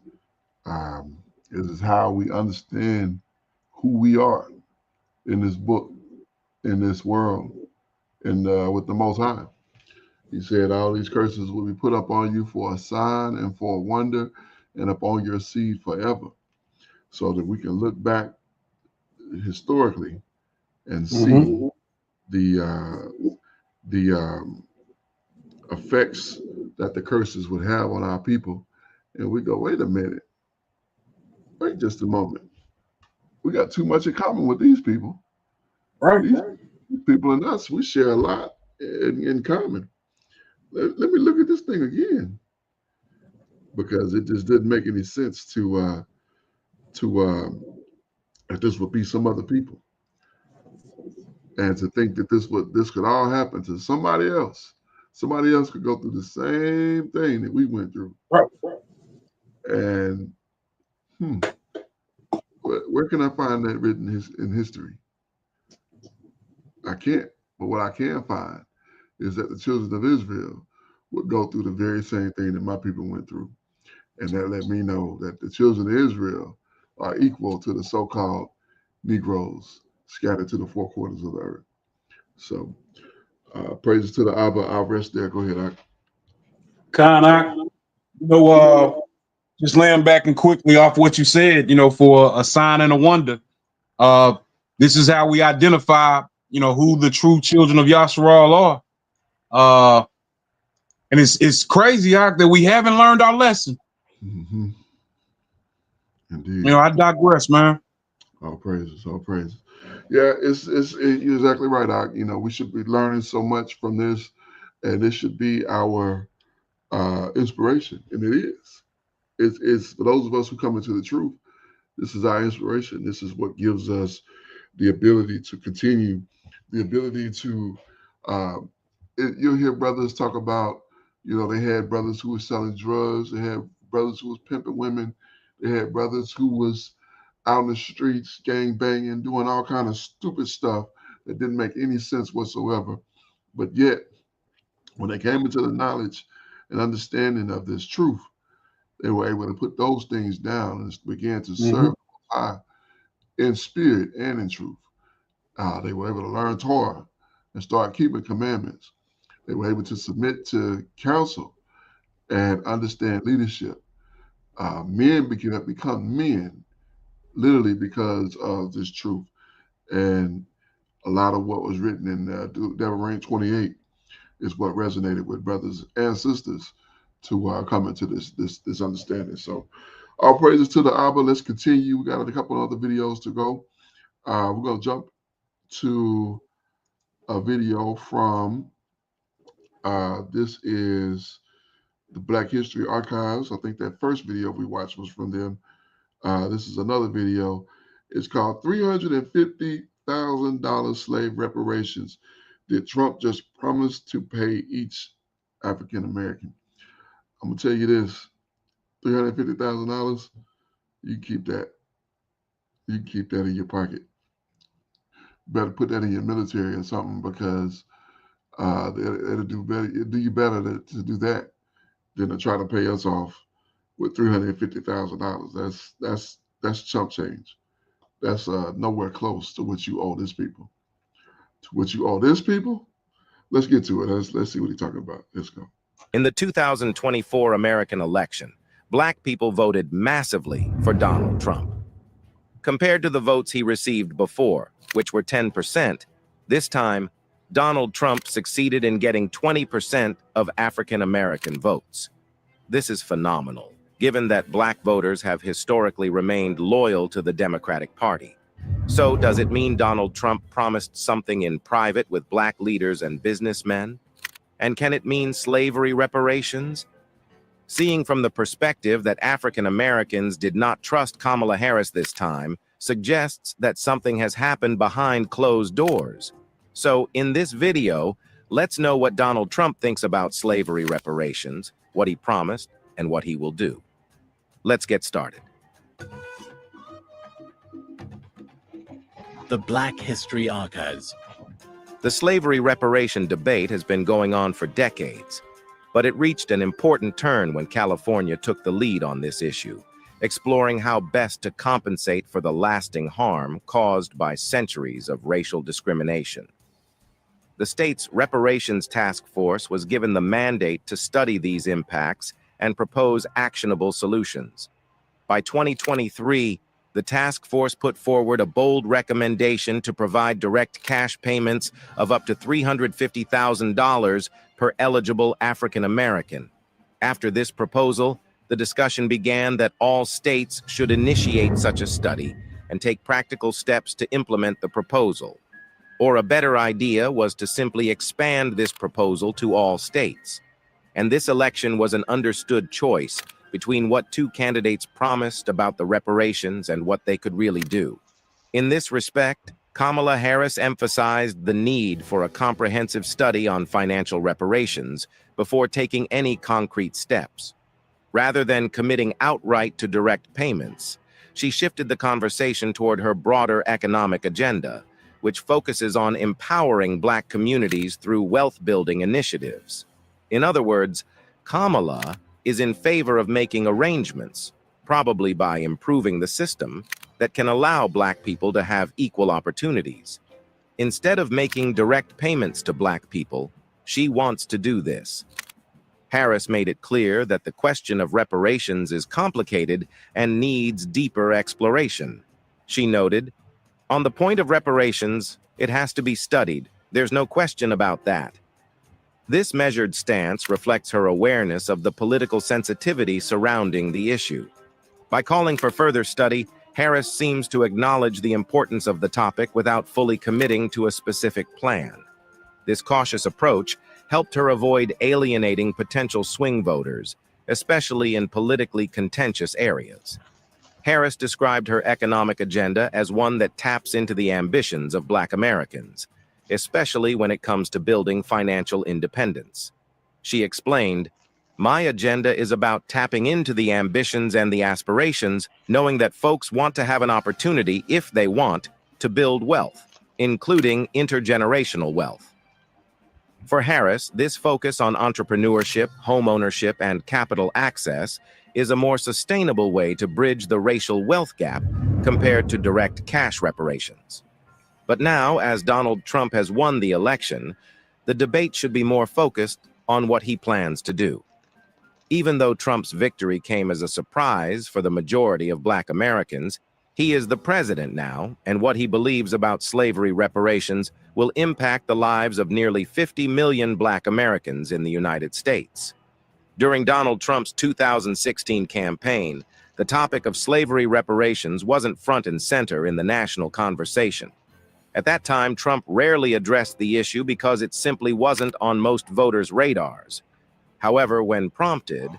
It is how we understand who we are in this book, in this world, and with the Most High. He said, all these curses will be put up on you for a sign and for a wonder, and upon your seed forever, so that we can look back historically and see the effects that the curses would have on our people. And we go, wait a minute, wait just a moment. We got too much in common with these people. Right. These people and us, we share a lot in common. Let me look at this thing again, because it just didn't make any sense to that this would be some other people, and to think that this could all happen to somebody else. Somebody else could go through the same thing that we went through. Right. And where can I find that written in history? I can't. But what I can find is that the children of Israel would go through the very same thing that my people went through. And that let me know that the children of Israel are equal to the so-called Negroes scattered to the four corners of the earth. So praises to the Abba. I'll rest there. Go ahead, Khan, just laying back and quickly off what you said, for a sign and a wonder. This is how we identify, who the true children of Yasharal are. And it's crazy, that we haven't learned our lesson. Mm-hmm. Indeed. I digress, man. All praises, all praises. Yeah, it's you're exactly right, Ak. We should be learning so much from this. And this should be our inspiration, and it is. It's for those of us who come into the truth. This is our inspiration. This is what gives us the ability to continue, the ability to. You'll hear brothers talk about, they had brothers who were selling drugs. They had brothers who was pimping women. They had brothers who was out in the streets, gang banging, doing all kind of stupid stuff that didn't make any sense whatsoever. But yet, when they came into the knowledge and understanding of this truth, they were able to put those things down and began to serve God in spirit and in truth. They were able to learn Torah and start keeping commandments. They were able to submit to counsel and understand leadership. Men become men literally because of this truth. And a lot of what was written in Deuteronomy 28 is what resonated with brothers and sisters to come into this understanding. So all praises to the Abba. Let's continue. We got a couple other videos to go. We're going to jump to a video from, this is the Black History Archives. I think that first video we watched was from them. This is another video. It's called $350,000 Slave Reparations. Did Trump just promise to pay each African American? I'm going to tell you this, $350,000, you keep that. You can keep that in your pocket. Better put that in your military or something, because it'll do better. It'll do you better to do that than to try to pay us off with $350,000. That's chump change. That's nowhere close to what you owe this people. To what you owe this people. Let's get to it. Let's see what he's talking about. Let's go. In the 2024 American election, Black people voted massively for Donald Trump. Compared to the votes he received before, which were 10%, this time, Donald Trump succeeded in getting 20% of African American votes. This is phenomenal, given that Black voters have historically remained loyal to the Democratic Party. So, does it mean Donald Trump promised something in private with Black leaders and businessmen? And can it mean slavery reparations? Seeing from the perspective that African Americans did not trust Kamala Harris this time suggests that something has happened behind closed doors. So, in this video, let's know what Donald Trump thinks about slavery reparations, what he promised, and what he will do. Let's get started. The Black History Archives. The slavery reparation debate has been going on for decades, but it reached an important turn when California took the lead on this issue, exploring how best to compensate for the lasting harm caused by centuries of racial discrimination. The state's Reparations Task Force was given the mandate to study these impacts and propose actionable solutions. By 2023, the task force put forward a bold recommendation to provide direct cash payments of up to $350,000 per eligible African American. After this proposal, the discussion began that all states should initiate such a study and take practical steps to implement the proposal. Or a better idea was to simply expand this proposal to all states. And this election was an understood choice between what two candidates promised about the reparations and what they could really do. In this respect, Kamala Harris emphasized the need for a comprehensive study on financial reparations before taking any concrete steps. Rather than committing outright to direct payments, she shifted the conversation toward her broader economic agenda, which focuses on empowering Black communities through wealth-building initiatives. In other words, Kamala is in favor of making arrangements, probably by improving the system, that can allow Black people to have equal opportunities. Instead of making direct payments to Black people, she wants to do this. Harris made it clear that the question of reparations is complicated and needs deeper exploration. She noted, "On the point of reparations, it has to be studied. There's no question about that." This measured stance reflects her awareness of the political sensitivity surrounding the issue. By calling for further study, Harris seems to acknowledge the importance of the topic without fully committing to a specific plan. This cautious approach helped her avoid alienating potential swing voters, especially in politically contentious areas. Harris described her economic agenda as one that taps into the ambitions of Black Americans, especially when it comes to building financial independence. She explained, "My agenda is about tapping into the ambitions and the aspirations, knowing that folks want to have an opportunity, if they want, to build wealth, including intergenerational wealth." For Harris, this focus on entrepreneurship, homeownership, and capital access is a more sustainable way to bridge the racial wealth gap compared to direct cash reparations. But now, as Donald Trump has won the election, the debate should be more focused on what he plans to do. Even though Trump's victory came as a surprise for the majority of Black Americans, he is the president now, and what he believes about slavery reparations will impact the lives of nearly 50 million Black Americans in the United States. During Donald Trump's 2016 campaign, the topic of slavery reparations wasn't front and center in the national conversation. At that time, Trump rarely addressed the issue because it simply wasn't on most voters' radars. However, when prompted,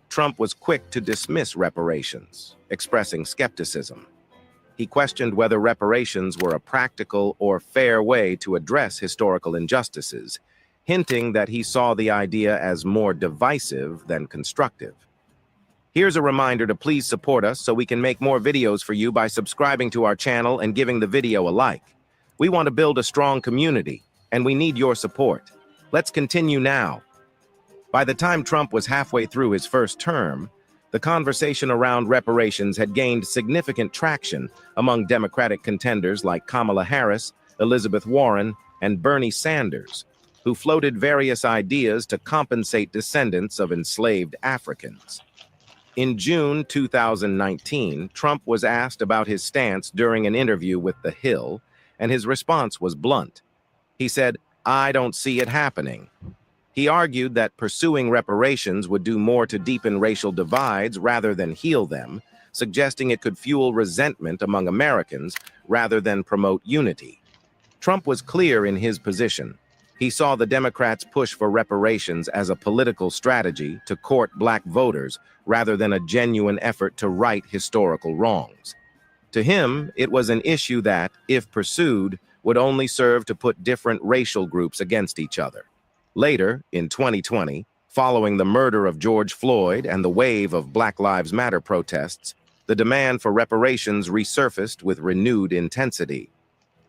Trump was quick to dismiss reparations, expressing skepticism. He questioned whether reparations were a practical or fair way to address historical injustices, hinting that he saw the idea as more divisive than constructive. Here's a reminder to please support us so we can make more videos for you by subscribing to our channel and giving the video a like. We want to build a strong community, and we need your support. Let's continue now. By the time Trump was halfway through his first term, the conversation around reparations had gained significant traction among Democratic contenders like Kamala Harris, Elizabeth Warren, and Bernie Sanders, who floated various ideas to compensate descendants of enslaved Africans. In June 2019, Trump was asked about his stance during an interview with The Hill, and his response was blunt. He said, "I don't see it happening." He argued that pursuing reparations would do more to deepen racial divides rather than heal them, suggesting it could fuel resentment among Americans rather than promote unity. Trump was clear in his position. He saw the Democrats' push for reparations as a political strategy to court Black voters rather than a genuine effort to right historical wrongs. To him, it was an issue that, if pursued, would only serve to put different racial groups against each other. Later, in 2020, following the murder of George Floyd and the wave of Black Lives Matter protests, the demand for reparations resurfaced with renewed intensity.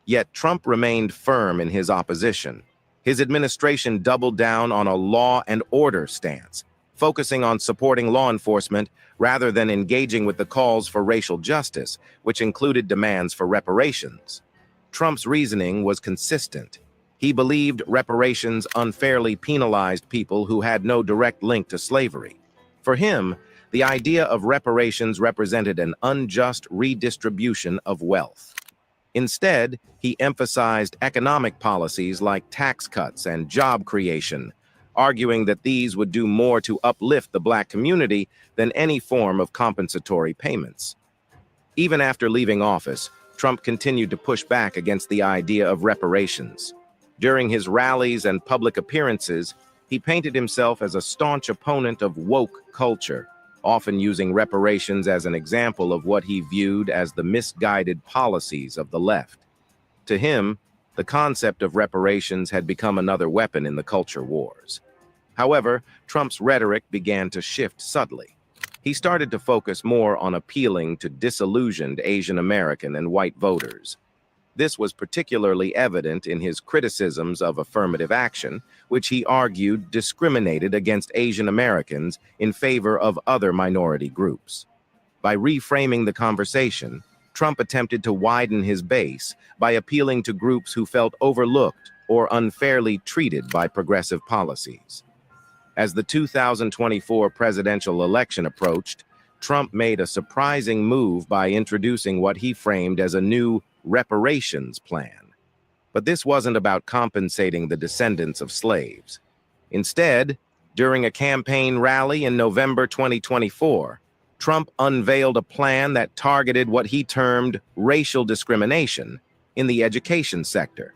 Yet Trump remained firm in his opposition. His administration doubled down on a law and order stance, focusing on supporting law enforcement rather than engaging with the calls for racial justice, which included demands for reparations. Trump's reasoning was consistent. He believed reparations unfairly penalized people who had no direct link to slavery. For him, the idea of reparations represented an unjust redistribution of wealth. Instead, he emphasized economic policies like tax cuts and job creation, arguing that these would do more to uplift the Black community than any form of compensatory payments. Even after leaving office, Trump continued to push back against the idea of reparations. During his rallies and public appearances, he painted himself as a staunch opponent of woke culture, often using reparations as an example of what he viewed as the misguided policies of the left. To him, the concept of reparations had become another weapon in the culture wars. However, Trump's rhetoric began to shift subtly. He started to focus more on appealing to disillusioned Asian American and white voters. This was particularly evident in his criticisms of affirmative action, which he argued discriminated against Asian Americans in favor of other minority groups. By reframing the conversation, Trump attempted to widen his base by appealing to groups who felt overlooked or unfairly treated by progressive policies. As the 2024 presidential election approached, Trump made a surprising move by introducing what he framed as a new reparations plan. But this wasn't about compensating the descendants of slaves. Instead, during a campaign rally in November 2024, Trump unveiled a plan that targeted what he termed racial discrimination in the education sector.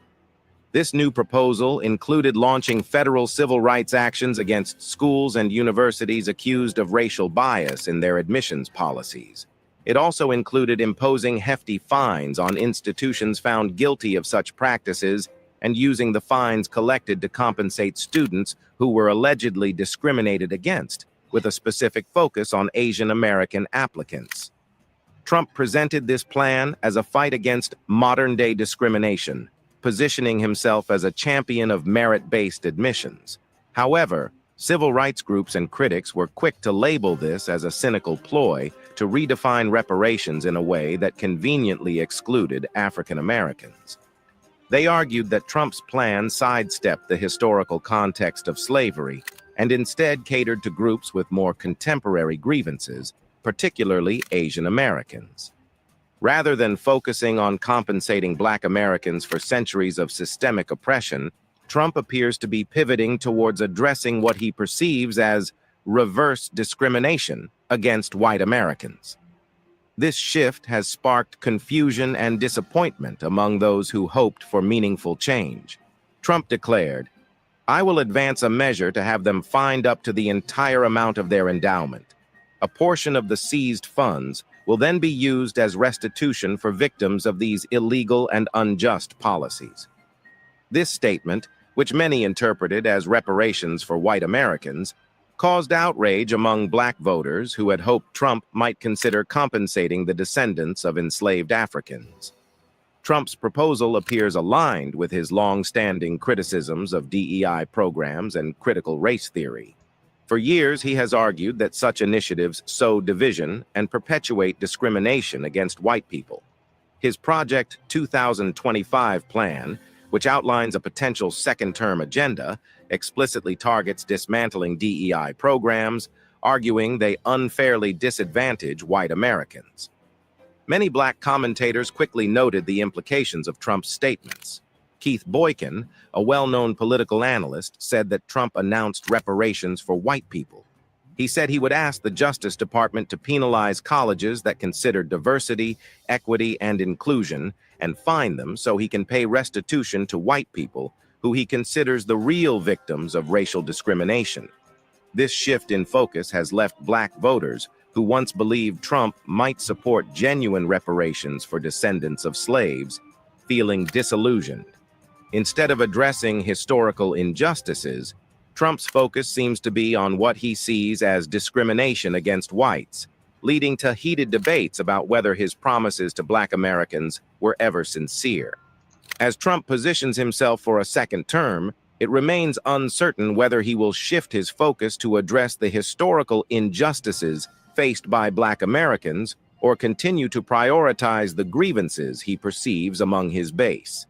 This new proposal included launching federal civil rights actions against schools and universities accused of racial bias in their admissions policies. It also included imposing hefty fines on institutions found guilty of such practices and using the fines collected to compensate students who were allegedly discriminated against, with a specific focus on Asian American applicants. Trump presented this plan as a fight against modern-day discrimination, positioning himself as a champion of merit-based admissions. However, civil rights groups and critics were quick to label this as a cynical ploy to redefine reparations in a way that conveniently excluded African Americans. They argued that Trump's plan sidestepped the historical context of slavery and instead catered to groups with more contemporary grievances, particularly Asian Americans. Rather than focusing on compensating Black Americans for centuries of systemic oppression, Trump appears to be pivoting towards addressing what he perceives as reverse discrimination against white Americans. This shift has sparked confusion and disappointment among those who hoped for meaningful change. Trump declared, "I will advance a measure to have them fined up to the entire amount of their endowment. A portion of the seized funds will then be used as restitution for victims of these illegal and unjust policies." This statement, which many interpreted as reparations for white Americans, caused outrage among Black voters who had hoped Trump might consider compensating the descendants of enslaved Africans. Trump's proposal appears aligned with his long-standing criticisms of DEI programs and critical race theory. For years, he has argued that such initiatives sow division and perpetuate discrimination against white people. His Project 2025 plan, which outlines a potential second-term agenda, explicitly targets dismantling DEI programs, arguing they unfairly disadvantage white Americans. Many Black commentators quickly noted the implications of Trump's statements. Keith Boykin, a well-known political analyst, said that Trump announced reparations for white people. He said he would ask the Justice Department to penalize colleges that consider diversity, equity, and inclusion, and fine them so he can pay restitution to white people who he considers the real victims of racial discrimination. This shift in focus has left Black voters who once believed Trump might support genuine reparations for descendants of slaves, feeling disillusioned. Instead of addressing historical injustices, Trump's focus seems to be on what he sees as discrimination against whites, leading to heated debates about whether his promises to Black Americans were ever sincere. As Trump positions himself for a second term, it remains uncertain whether he will shift his focus to address the historical injustices faced by Black Americans or continue to prioritize the grievances he perceives among his base.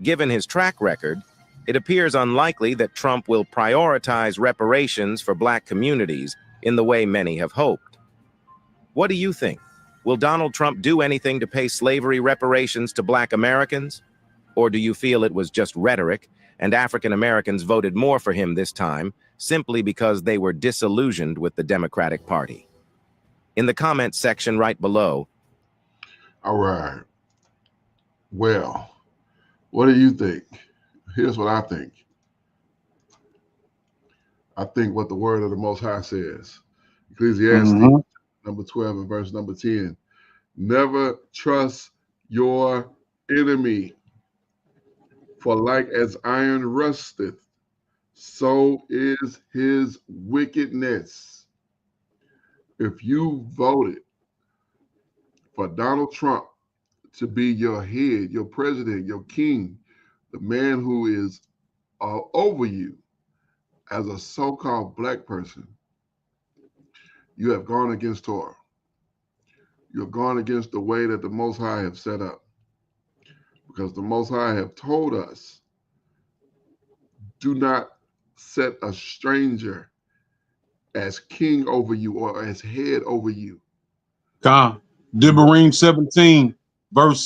Given his track record, it appears unlikely that Trump will prioritize reparations for Black communities in the way many have hoped. What do you think? Will Donald Trump do anything to pay slavery reparations to Black Americans? Or do you feel it was just rhetoric and African Americans voted more for him this time simply because they were disillusioned with the Democratic Party? In the comments section right below. All right. Well, what do you think? Here's what I think. I think what the word of the Most High says. Ecclesiastes number 12 and verse number 10. Never trust your enemy, for like as iron rusteth, so is his wickedness. If you voted for Donald Trump to be your head, your president, your king, the man who is over you as a so-called Black person, you have gone against Torah. You're gone against the way that the Most High have set up. Because the Most High have told us, do not set a stranger as king over you or as head over you. Deborah 17, verse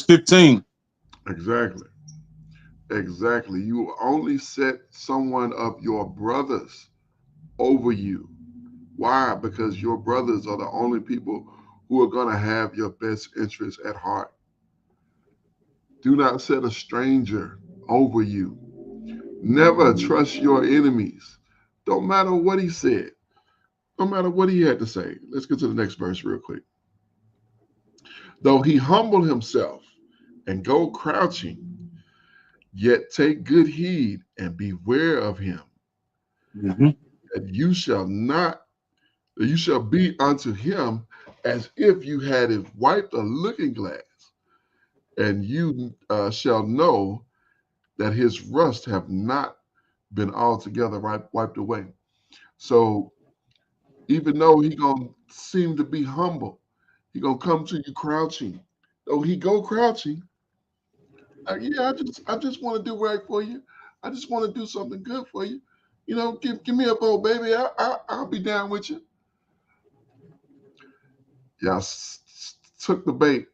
15. Exactly. Exactly. You only set someone of your brothers over you. Why? Because your brothers are the only people who are going to have your best interests at heart. Do not set a stranger over you. Never trust your enemies. Don't matter what he said. No matter what he had to say. Let's get to the next verse real quick. Though he humble himself and go crouching, yet take good heed and beware of him, that you shall be unto him as if you had wiped a looking glass, and you shall know that his rust have not been altogether wiped away. So even though he gonna seem to be humble, he gonna come to you crouching. Though he go crouching, yeah, I just want to do right for you. I just want to do something good for you. You know, give me a bowl, baby. I'll be down with you. Y'all took the bait,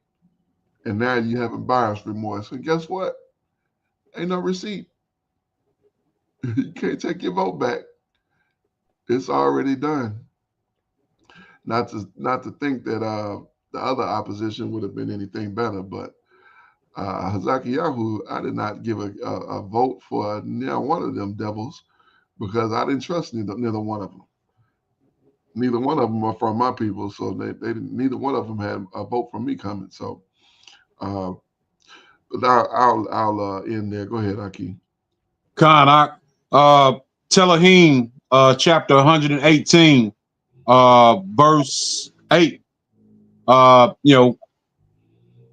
and now you having buyer's remorse. And guess what? Ain't no receipt. You can't take your vote back. It's already done. Not to think that the other opposition would have been anything better, but Hazakiyahu, I did not give a vote for neither one of them devils because I didn't trust neither one of them. Neither one of them are from my people, so neither one of them had a vote from me coming. So, but I'll end there. Go ahead, Aki. Khan, Telahim, chapter 118, verse 8,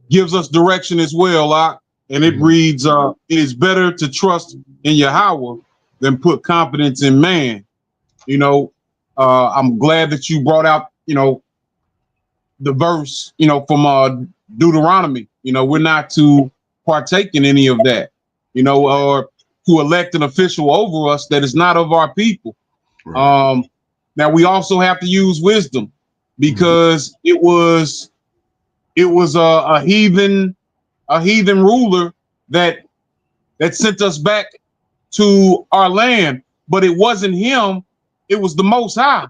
gives us direction as well, and it reads, it is better to trust in Yahweh than put confidence in man. I'm glad that you brought out, the verse, from Deuteronomy. We're not to partake in any of that, or to elect an official over us that is not of our people. Right. Now we also have to use wisdom because it was a heathen ruler that sent us back to our land, but it wasn't him. It was the Most High.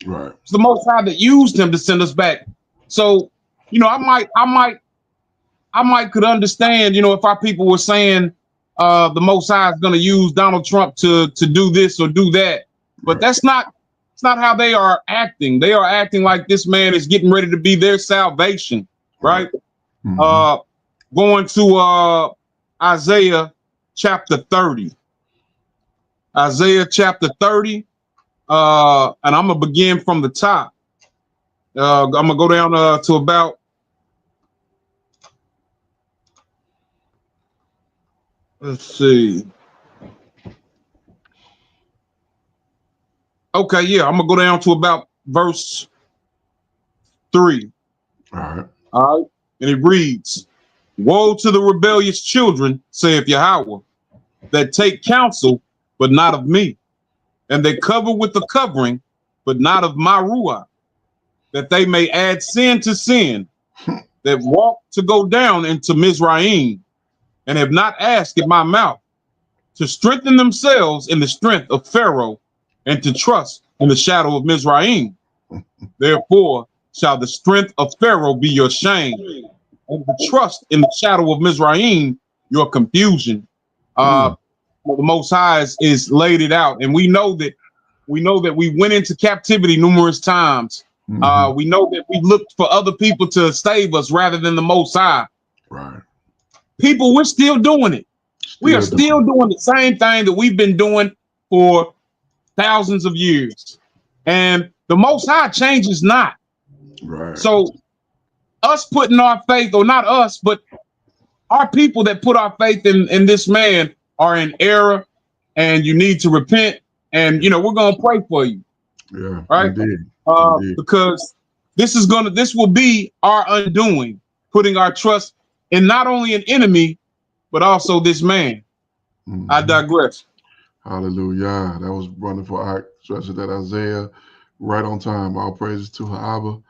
Right. It's the Most High that used him to send us back. So, I might could understand, if our people were saying the Most High is going to use Donald Trump to do this or do that, but that's not how they are acting. They are acting like this man is getting ready to be their salvation, right? Going to Isaiah chapter 30. Isaiah chapter 30, and I'm gonna begin from the top. I'm gonna go down to about let's see. Okay, yeah, I'm gonna go down to about verse 3. All right. All right, and it reads, "Woe to the rebellious children, saith Yahweh, that take counsel, but not of me, and they cover with the covering, but not of my ruach, that they may add sin to sin, that walk to go down into Mizraim, and have not asked at my mouth, to strengthen themselves in the strength of Pharaoh, and to trust in the shadow of Mizraim. Therefore shall the strength of Pharaoh be your shame, and the trust in the shadow of Mizraim your confusion." The Most High is laid it out, and we know that we went into captivity numerous times. We know that we looked for other people to save us rather than the Most High. Right. People, we're still doing it. We are still doing the same thing that we've been doing for thousands of years, and the Most High changes not. Right. So us putting our faith, or not us, but our people that put our faith in this man are in error, and you need to repent. And we're gonna pray for you. Yeah. Right. Indeed. Because this will be our undoing, putting our trust in not only an enemy, but also this man. I digress. Hallelujah. That was wonderful. Especially that Isaiah, right on time. All praises to Abba.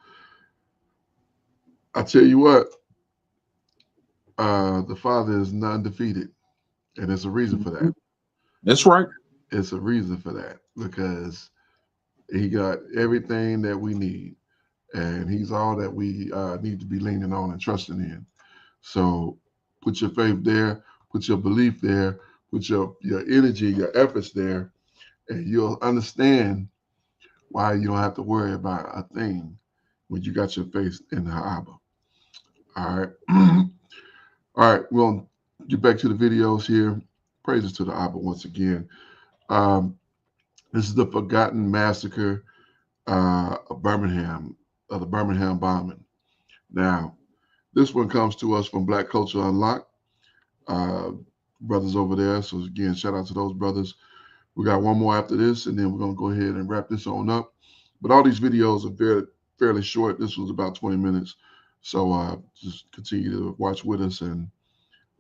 I tell you what, the Father is non-defeated, and there's a reason for that. That's right. It's a reason for that because he got everything that we need, and he's all that we need to be leaning on and trusting in. So Put your faith there, put your belief there, put your energy, your efforts there, and you'll understand why you don't have to worry about a thing when you got your faith in the Abba. All right. All right, we'll get back to the videos here. Praises to the Abba once again. This is the forgotten massacre of Birmingham, of the Birmingham bombing. Now, this one comes to us from Black Culture Unlocked, brothers over there. So again, shout out to those brothers. We got one more after this, and then we're gonna go ahead and wrap this on up. But all these videos are fairly short. This was about 20 minutes. So just continue to watch with us and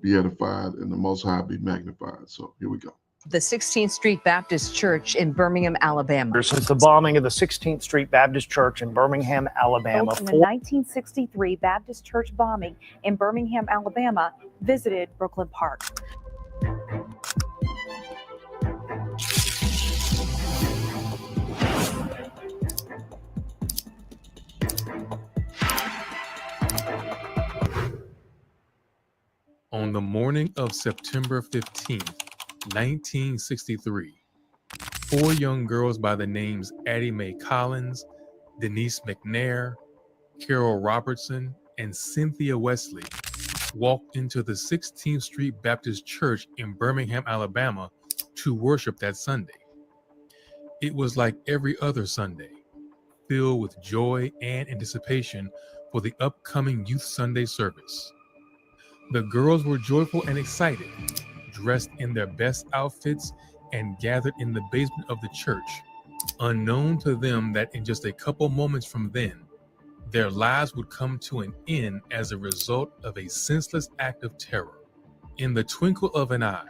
be edified, and the Most High be magnified. So here we go. The 16th Street Baptist Church in Birmingham, Alabama. Since the bombing of the 16th Street Baptist Church in Birmingham, Alabama. In the 1963 Baptist Church bombing in Birmingham, Alabama, visited Brooklyn Park. On the morning of September 15th, 1963, 4 young girls by the names Addie Mae Collins, Denise McNair, Carol Robertson, and Cynthia Wesley walked into the 16th Street Baptist Church in Birmingham, Alabama to worship that Sunday. It was like every other Sunday, filled with joy and anticipation for the upcoming Youth Sunday service. The girls were joyful and excited, dressed in their best outfits and gathered in the basement of the church, unknown to them that in just a couple moments from then, their lives would come to an end as a result of a senseless act of terror. In the twinkle of an eye,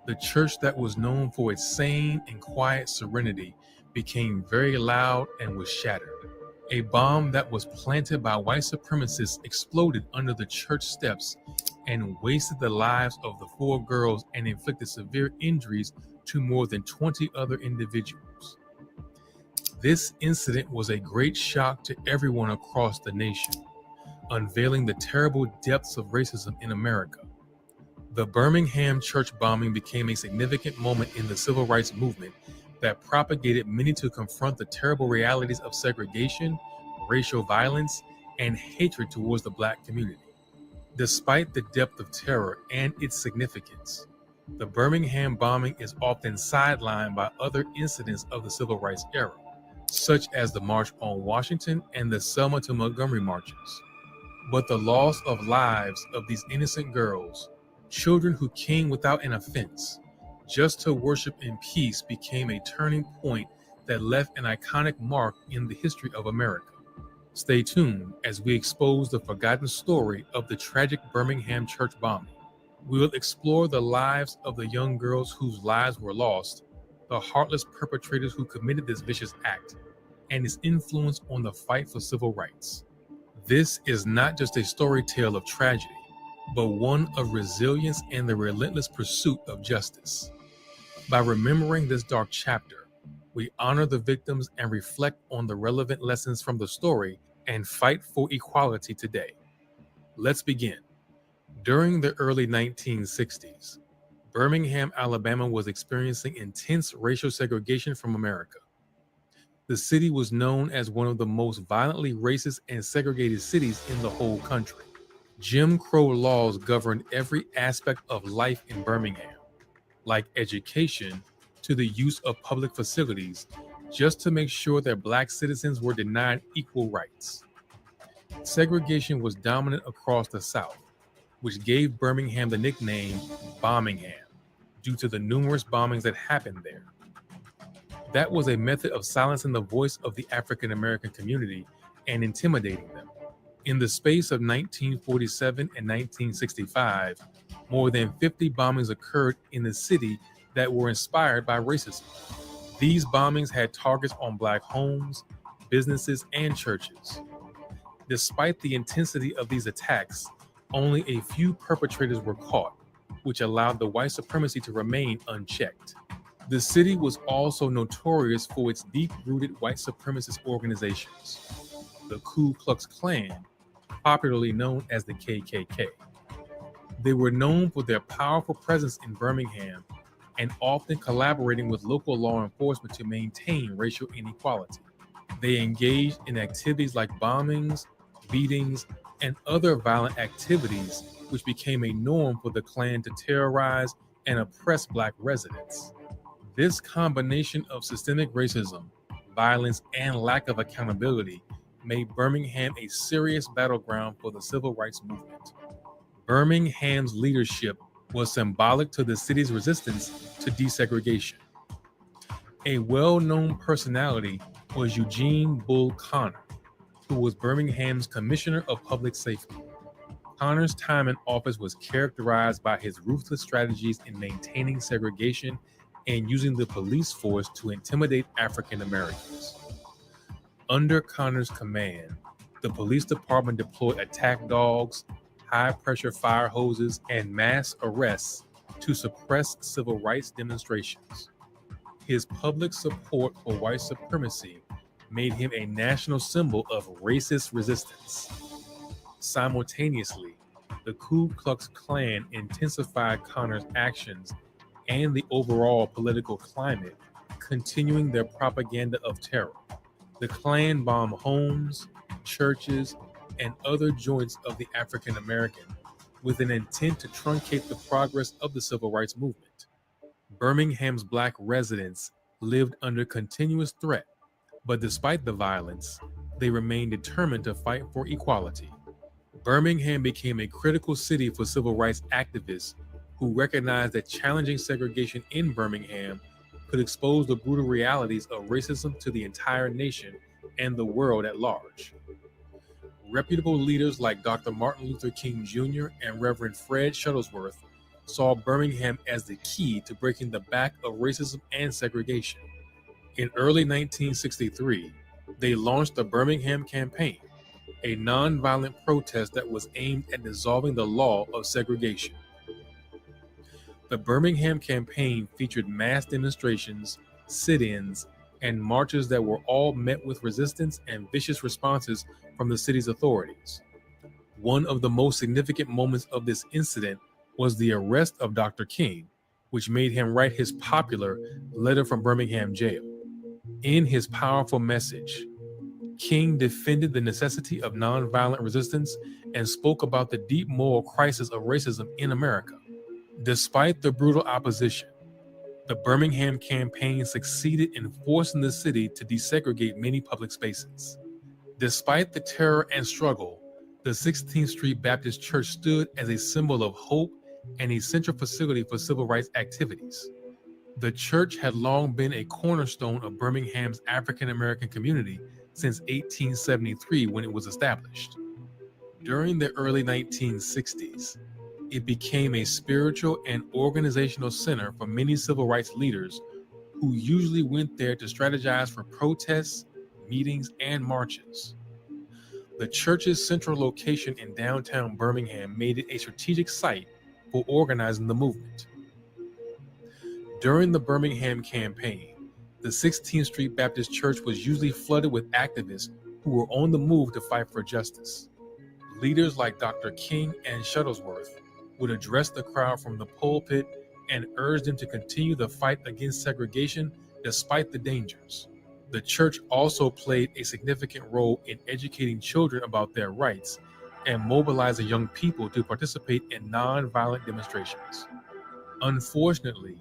the church that was known for its sane and quiet serenity became very loud and was shattered. A bomb that was planted by white supremacists exploded under the church steps and wasted the lives of the 4 girls and inflicted severe injuries to more than 20 other individuals. This incident was a great shock to everyone across the nation, unveiling the terrible depths of racism in America. The Birmingham church bombing became a significant moment in the civil rights movement that propagated many to confront the terrible realities of segregation, racial violence, and hatred towards the Black community. Despite the depth of terror and its significance, the Birmingham bombing is often sidelined by other incidents of the civil rights era, such as the March on Washington and the Selma to Montgomery marches. But the loss of lives of these innocent girls, children who came without an offense, just to worship in peace, became a turning point that left an iconic mark in the history of America. Stay tuned as we expose the forgotten story of the tragic Birmingham church bombing. We will explore the lives of the young girls whose lives were lost, the heartless perpetrators who committed this vicious act, and its influence on the fight for civil rights. This is not just a story tale of tragedy, but one of resilience and the relentless pursuit of justice. By remembering this dark chapter, we honor the victims and reflect on the relevant lessons from the story and fight for equality today. Let's begin. During the early 1960s, Birmingham, Alabama was experiencing intense racial segregation from America. The city was known as one of the most violently racist and segregated cities in the whole country. Jim Crow laws governed every aspect of life in Birmingham, like education to the use of public facilities, just to make sure that Black citizens were denied equal rights. Segregation was dominant across the South, which gave Birmingham the nickname Bombingham, due to the numerous bombings that happened there. That was a method of silencing the voice of the African American community and intimidating them. In the space of 1947 and 1965, more than 50 bombings occurred in the city that were inspired by racism. These bombings had targets on Black homes, businesses, and churches. Despite the intensity of these attacks, only a few perpetrators were caught, which allowed the white supremacy to remain unchecked. The city was also notorious for its deep-rooted white supremacist organizations, the Ku Klux Klan, popularly known as the KKK. They were known for their powerful presence in Birmingham and often collaborating with local law enforcement to maintain racial inequality. They engaged in activities like bombings, beatings, and other violent activities, which became a norm for the Klan to terrorize and oppress Black residents. This combination of systemic racism, violence, and lack of accountability made Birmingham a serious battleground for the civil rights movement. Birmingham's leadership was symbolic to the city's resistance to desegregation. A well-known personality was Eugene Bull Connor, who was Birmingham's Commissioner of Public Safety. Connor's time in office was characterized by his ruthless strategies in maintaining segregation and using the police force to intimidate African Americans. Under Connor's command, the police department deployed attack dogs, high-pressure fire hoses, and mass arrests to suppress civil rights demonstrations. His public support for white supremacy made him a national symbol of racist resistance. Simultaneously, the Ku Klux Klan intensified Connor's actions and the overall political climate, continuing their propaganda of terror. The Klan bombed homes, churches, and other joints of the African American with an intent to truncate the progress of the civil rights movement. Birmingham's Black residents lived under continuous threat, but despite the violence, they remained determined to fight for equality. Birmingham became a critical city for civil rights activists who recognized that challenging segregation in Birmingham could expose the brutal realities of racism to the entire nation and the world at large. Reputable leaders like Dr. Martin Luther King Jr. and Reverend Fred Shuttlesworth saw Birmingham as the key to breaking the back of racism and segregation. In early 1963, they launched the Birmingham Campaign, a nonviolent protest that was aimed at dissolving the law of segregation. The Birmingham Campaign featured mass demonstrations, sit-ins, and marches that were all met with resistance and vicious responses from the city's authorities. One of the most significant moments of this incident was the arrest of Dr. King, which made him write his popular Letter from Birmingham Jail. In his powerful message, King defended the necessity of nonviolent resistance and spoke about the deep moral crisis of racism in America. Despite the brutal opposition, the Birmingham Campaign succeeded in forcing the city to desegregate many public spaces. Despite the terror and struggle, the 16th Street Baptist Church stood as a symbol of hope and a central facility for civil rights activities. The church had long been a cornerstone of Birmingham's African American community since 1873 when it was established. During the early 1960s, it became a spiritual and organizational center for many civil rights leaders who usually went there to strategize for protests, meetings, and marches. The church's central location in downtown Birmingham made it a strategic site for organizing the movement. During the Birmingham Campaign, the 16th Street Baptist Church was usually flooded with activists who were on the move to fight for justice. Leaders like Dr. King and Shuttlesworth would address the crowd from the pulpit and urge them to continue the fight against segregation despite the dangers. The church also played a significant role in educating children about their rights and mobilizing young people to participate in nonviolent demonstrations. Unfortunately,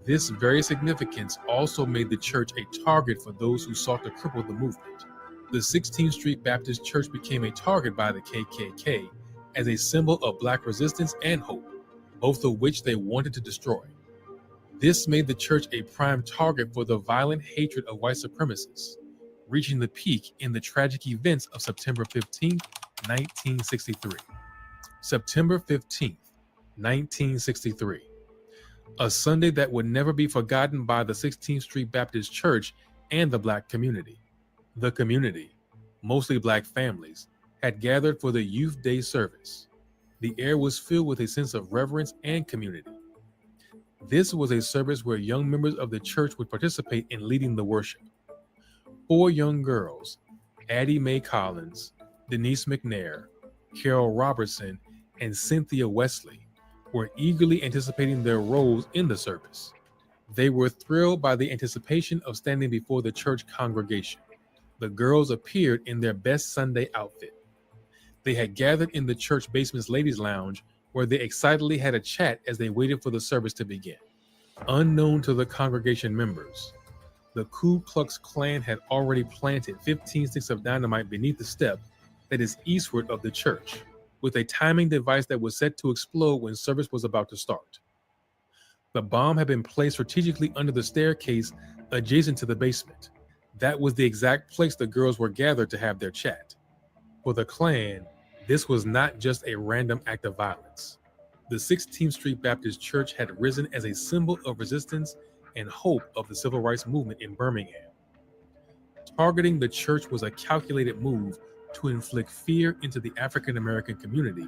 this very significance also made the church a target for those who sought to cripple the movement. The 16th Street Baptist Church became a target by the KKK as a symbol of Black resistance and hope, both of which they wanted to destroy. This made the church a prime target for the violent hatred of white supremacists, reaching the peak in the tragic events of September 15, 1963. September 15, 1963. A Sunday that would never be forgotten by the 16th Street Baptist Church and the Black community. The community, mostly Black families, had gathered for the Youth Day service. The air was filled with a sense of reverence and community. This was a service where young members of the church would participate in leading the worship. 4 young girls, Addie Mae Collins, Denise McNair, Carol Robertson, and Cynthia Wesley, were eagerly anticipating their roles in the service. They were thrilled by the anticipation of standing before the church congregation. The girls appeared in their best Sunday outfit. They had gathered in the church basement's ladies' lounge, where they excitedly had a chat as they waited for the service to begin. Unknown to the congregation members, the Ku Klux Klan had already planted 15 sticks of dynamite beneath the step that is eastward of the church, with a timing device that was set to explode when service was about to start. The bomb had been placed strategically under the staircase adjacent to the basement. That was the exact place the girls were gathered to have their chat. For the Klan, this was not just a random act of violence. The 16th Street Baptist Church had risen as a symbol of resistance and hope of the civil rights movement in Birmingham. Targeting the church was a calculated move to inflict fear into the African American community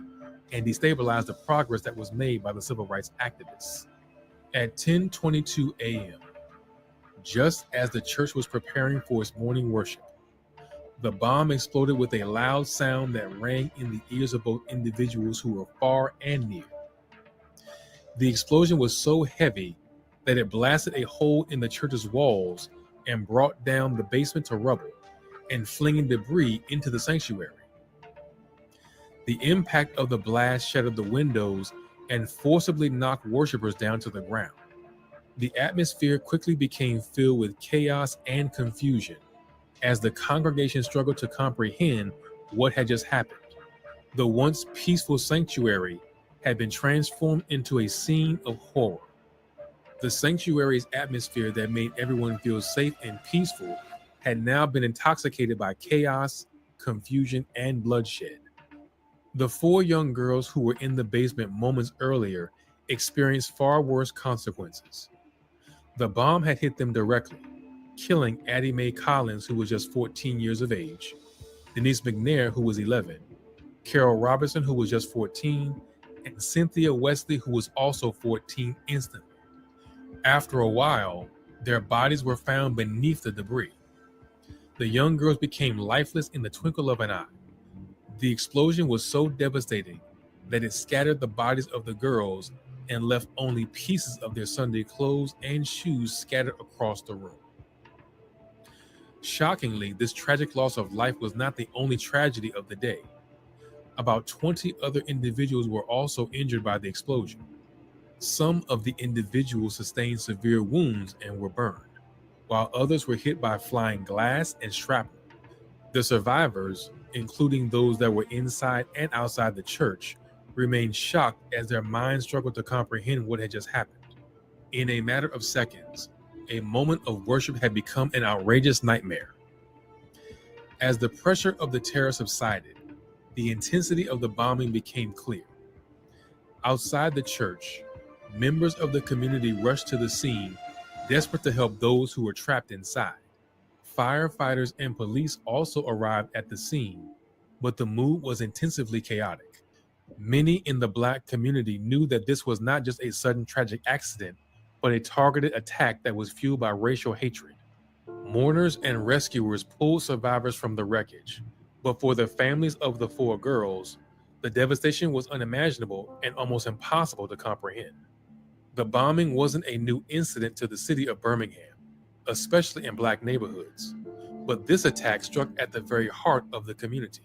and destabilize the progress that was made by the civil rights activists. At 10:22 a.m., just as the church was preparing for its morning worship, the bomb exploded with a loud sound that rang in the ears of both individuals who were far and near. The explosion was so heavy that it blasted a hole in the church's walls and brought down the basement to rubble and flinging debris into the sanctuary. The impact of the blast shattered the windows and forcibly knocked worshipers down to the ground. The atmosphere quickly became filled with chaos and confusion as the congregation struggled to comprehend what had just happened. The once peaceful sanctuary had been transformed into a scene of horror. The sanctuary's atmosphere that made everyone feel safe and peaceful had now been intoxicated by chaos, confusion, and bloodshed. The 4 young girls who were in the basement moments earlier experienced far worse consequences. The bomb had hit them directly, killing Addie Mae Collins, who was just 14 years of age, Denise McNair, who was 11, Carol Robertson, who was just 14, and Cynthia Wesley, who was also 14, instantly. After a while, their bodies were found beneath the debris. The young girls became lifeless in the twinkle of an eye. The explosion was so devastating that it scattered the bodies of the girls and left only pieces of their Sunday clothes and shoes scattered across the room. Shockingly, this tragic loss of life was not the only tragedy of the day. About 20 other individuals were also injured by the explosion. Some of the individuals sustained severe wounds and were burned, while others were hit by flying glass and shrapnel. The survivors, including those that were inside and outside the church, remained shocked as their minds struggled to comprehend what had just happened. In a matter of seconds, a moment of worship had become an outrageous nightmare. As the pressure of the terror subsided, the intensity of the bombing became clear. Outside the church, members of the community rushed to the scene, desperate to help those who were trapped inside. Firefighters and police also arrived at the scene, but the mood was intensively chaotic. Many in the Black community knew that this was not just a sudden tragic accident, but a targeted attack that was fueled by racial hatred. Mourners and rescuers pulled survivors from the wreckage, but for the families of the 4 girls, the devastation was unimaginable and almost impossible to comprehend. The bombing wasn't a new incident to the city of Birmingham, especially in Black neighborhoods, but this attack struck at the very heart of the community.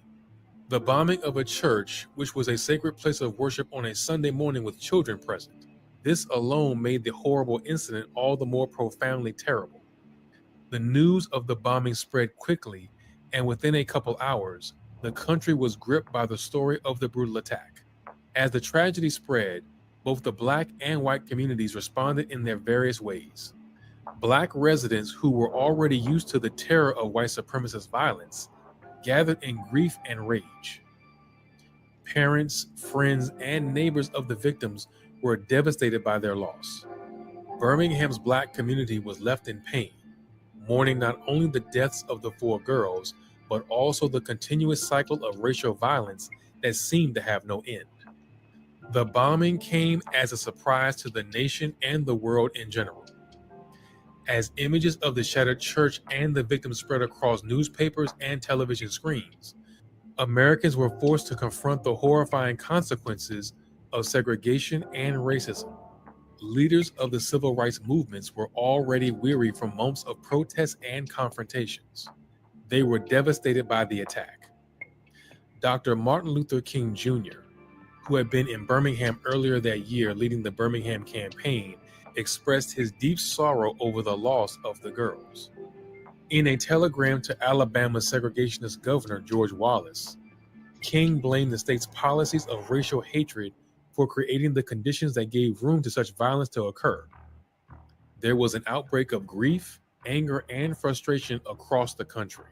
The bombing of a church, which was a sacred place of worship on a Sunday morning with children present, this alone made the horrible incident all the more profoundly terrible. The news of the bombing spread quickly, and within a couple hours, the country was gripped by the story of the brutal attack. As the tragedy spread, both the Black and white communities responded in their various ways. Black residents who were already used to the terror of white supremacist violence gathered in grief and rage. Parents, friends, and neighbors of the victims were devastated by their loss. Birmingham's Black community was left in pain, mourning not only the deaths of the 4 girls, but also the continuous cycle of racial violence that seemed to have no end. The bombing came as a surprise to the nation and the world in general. As images of the shattered church and the victims spread across newspapers and television screens, Americans were forced to confront the horrifying consequences of segregation and racism. Leaders of the civil rights movements were already weary from months of protests and confrontations. They were devastated by the attack. Dr. Martin Luther King Jr., who had been in Birmingham earlier that year leading the Birmingham campaign, expressed his deep sorrow over the loss of the girls. In a telegram to Alabama's segregationist governor George Wallace, King blamed the state's policies of racial hatred for creating the conditions that gave room to such violence to occur. There was an outbreak of grief, anger, and frustration across the country.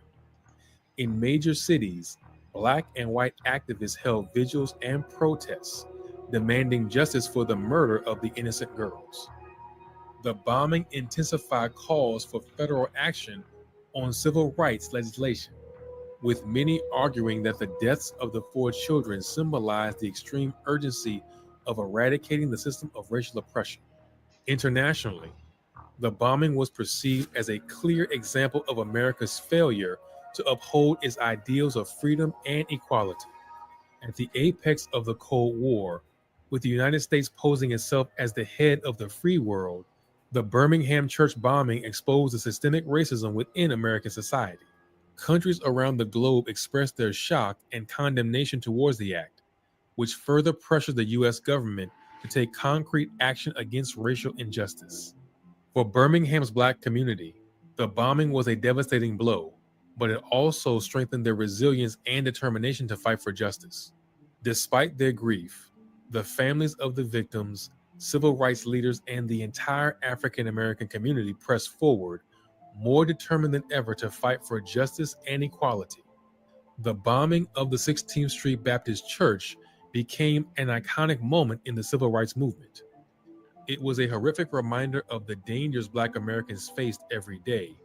In major cities, Black and white activists held vigils and protests, demanding justice for the murder of the innocent girls. The bombing intensified calls for federal action on civil rights legislation, with many arguing that the deaths of the 4 children symbolized the extreme urgency of eradicating the system of racial oppression. Internationally, the bombing was perceived as a clear example of America's failure to uphold its ideals of freedom and equality. At the apex of the Cold War, with the United States posing itself as the head of the free world, the Birmingham church bombing exposed the systemic racism within American society. Countries around the globe expressed their shock and condemnation towards the act, which further pressured the U.S. government to take concrete action against racial injustice. For Birmingham's Black community, the bombing was a devastating blow, but it also strengthened their resilience and determination to fight for justice. Despite their grief, the families of the victims, civil rights leaders, and the entire African American community pressed forward, more determined than ever to fight for justice and equality. The bombing of the 16th Street Baptist Church became an iconic moment in the civil rights movement. It was a horrific reminder of the dangers Black Americans faced every day,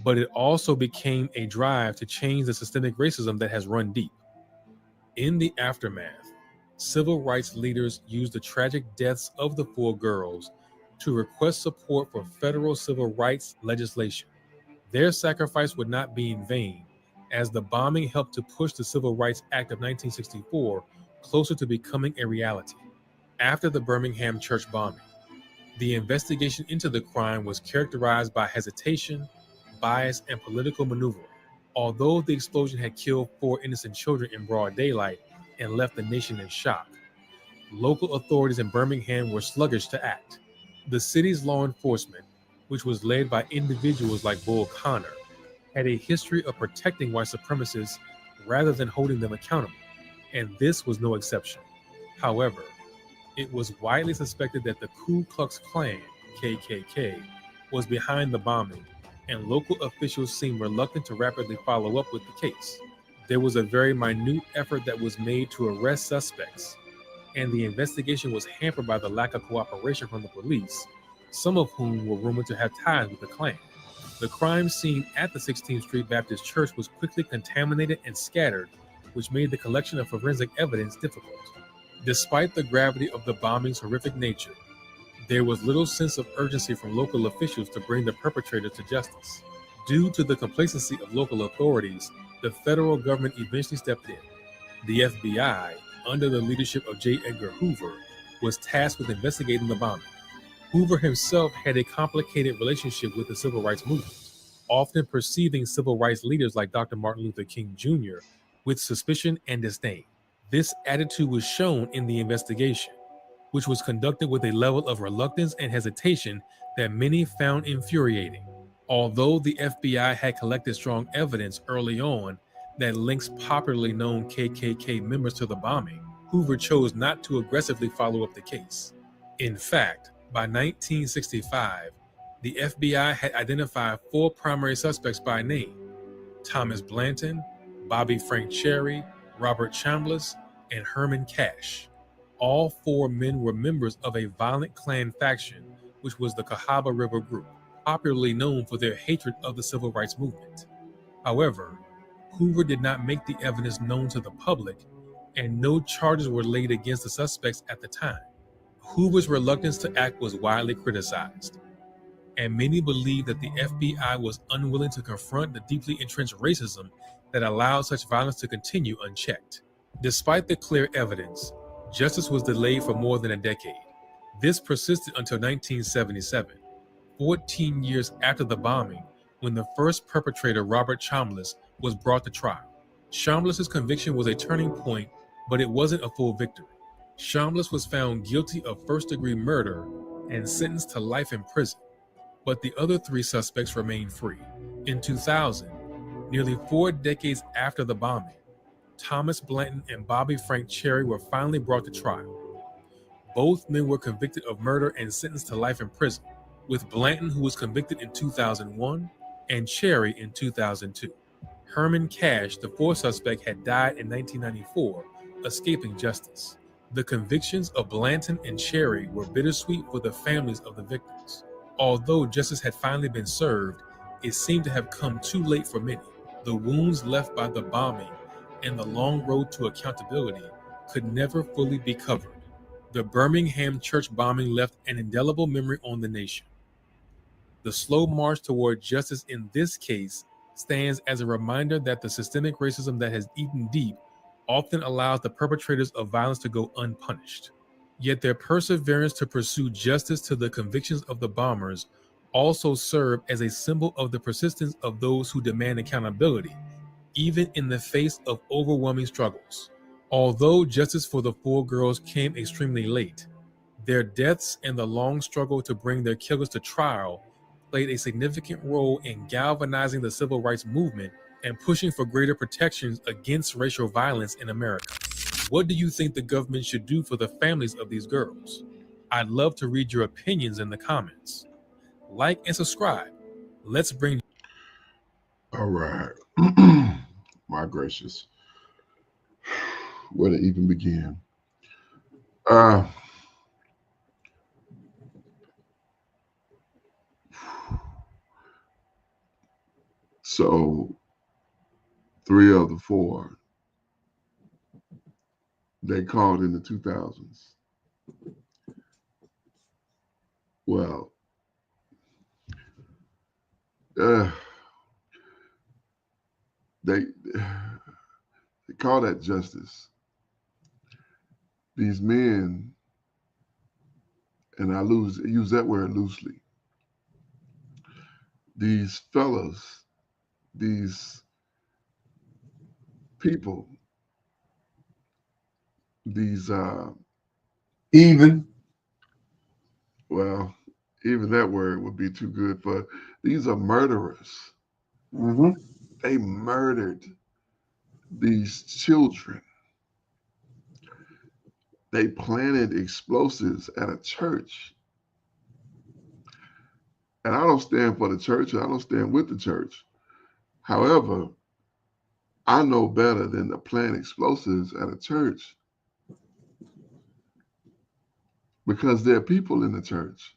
but it also became a drive to change the systemic racism that has run deep. In the aftermath, civil rights leaders used the tragic deaths of the 4 girls to request support for federal civil rights legislation. Their sacrifice would not be in vain, as the bombing helped to push the Civil Rights Act of 1964 closer to becoming a reality. After the Birmingham church bombing, the investigation into the crime was characterized by hesitation, bias, and political maneuvering. Although the explosion had killed 4 innocent children in broad daylight and left the nation in shock, local authorities in Birmingham were sluggish to act. The city's law enforcement, which was led by individuals like Bull Connor, had a history of protecting white supremacists rather than holding them accountable, and this was no exception. However, it was widely suspected that the Ku Klux Klan, KKK, was behind the bombing, and local officials seemed reluctant to rapidly follow up with the case. There was a very minute effort that was made to arrest suspects, and the investigation was hampered by the lack of cooperation from the police, some of whom were rumored to have ties with the Klan. The crime scene at the 16th Street Baptist Church was quickly contaminated and scattered, which made the collection of forensic evidence difficult. Despite the gravity of the bombing's horrific nature, there was little sense of urgency from local officials to bring the perpetrators to justice. Due to the complacency of local authorities, the federal government eventually stepped in. The FBI, under the leadership of J. Edgar Hoover, was tasked with investigating the bombing. Hoover himself had a complicated relationship with the civil rights movement, often perceiving civil rights leaders like Dr. Martin Luther King Jr. with suspicion and disdain. This attitude was shown in the investigation, which was conducted with a level of reluctance and hesitation that many found infuriating. Although the FBI had collected strong evidence early on that links popularly known KKK members to the bombing, Hoover chose not to aggressively follow up the case. In fact, by 1965, the FBI had identified 4 primary suspects by name: Thomas Blanton, Bobby Frank Cherry, Robert Chambliss, and Herman Cash. All 4 men were members of a violent Klan faction, which was the Cahaba River Group, popularly known for their hatred of the civil rights movement. However, Hoover did not make the evidence known to the public, and no charges were laid against the suspects at the time. Hoover's reluctance to act was widely criticized, and many believed that the FBI was unwilling to confront the deeply entrenched racism that allowed such violence to continue unchecked. Despite the clear evidence, justice was delayed for more than a decade. This persisted until 1977, 14 years after the bombing, when the first perpetrator, Robert Chambliss, was brought to trial. Chambliss's conviction was a turning point, but it wasn't a full victory. Chambliss was found guilty of first-degree murder and sentenced to life in prison, but the other 3 suspects remained free. In 2000, nearly 4 decades after the bombing, Thomas Blanton and Bobby Frank Cherry were finally brought to trial. Both men were convicted of murder and sentenced to life in prison, with Blanton, who was convicted in 2001, and Cherry in 2002. Herman Cash, the 4th suspect, had died in 1994, escaping justice. The convictions of Blanton and Cherry were bittersweet for the families of the victims. Although justice had finally been served, it seemed to have come too late for many. The wounds left by the bombing and the long road to accountability could never fully be covered. The Birmingham church bombing left an indelible memory on the nation. The slow march toward justice in this case stands as a reminder that the systemic racism that has eaten deep often allows the perpetrators of violence to go unpunished. Yet their perseverance to pursue justice to the convictions of the bombers also serve as a symbol of the persistence of those who demand accountability, even in the face of overwhelming struggles. Although justice for the 4 girls came extremely late, their deaths and the long struggle to bring their killers to trial played a significant role in galvanizing the civil rights movement and pushing for greater protections against racial violence in America. What do you think the government should do for the families of these girls? I'd love to read your opinions in the comments. Like and subscribe. Let's bring... All right. My gracious. Where to even begin? So 3 of the 4, they called in the 2000s. Well, they call that justice. These men, and I use that word loosely, these fellas, these people, these even that word would be too good, but these are murderers. They murdered these children. They planted explosives at a church. And I don't stand for the church, and I don't stand with the church. However, I know better than to plant explosives at a church, because there are people in the church.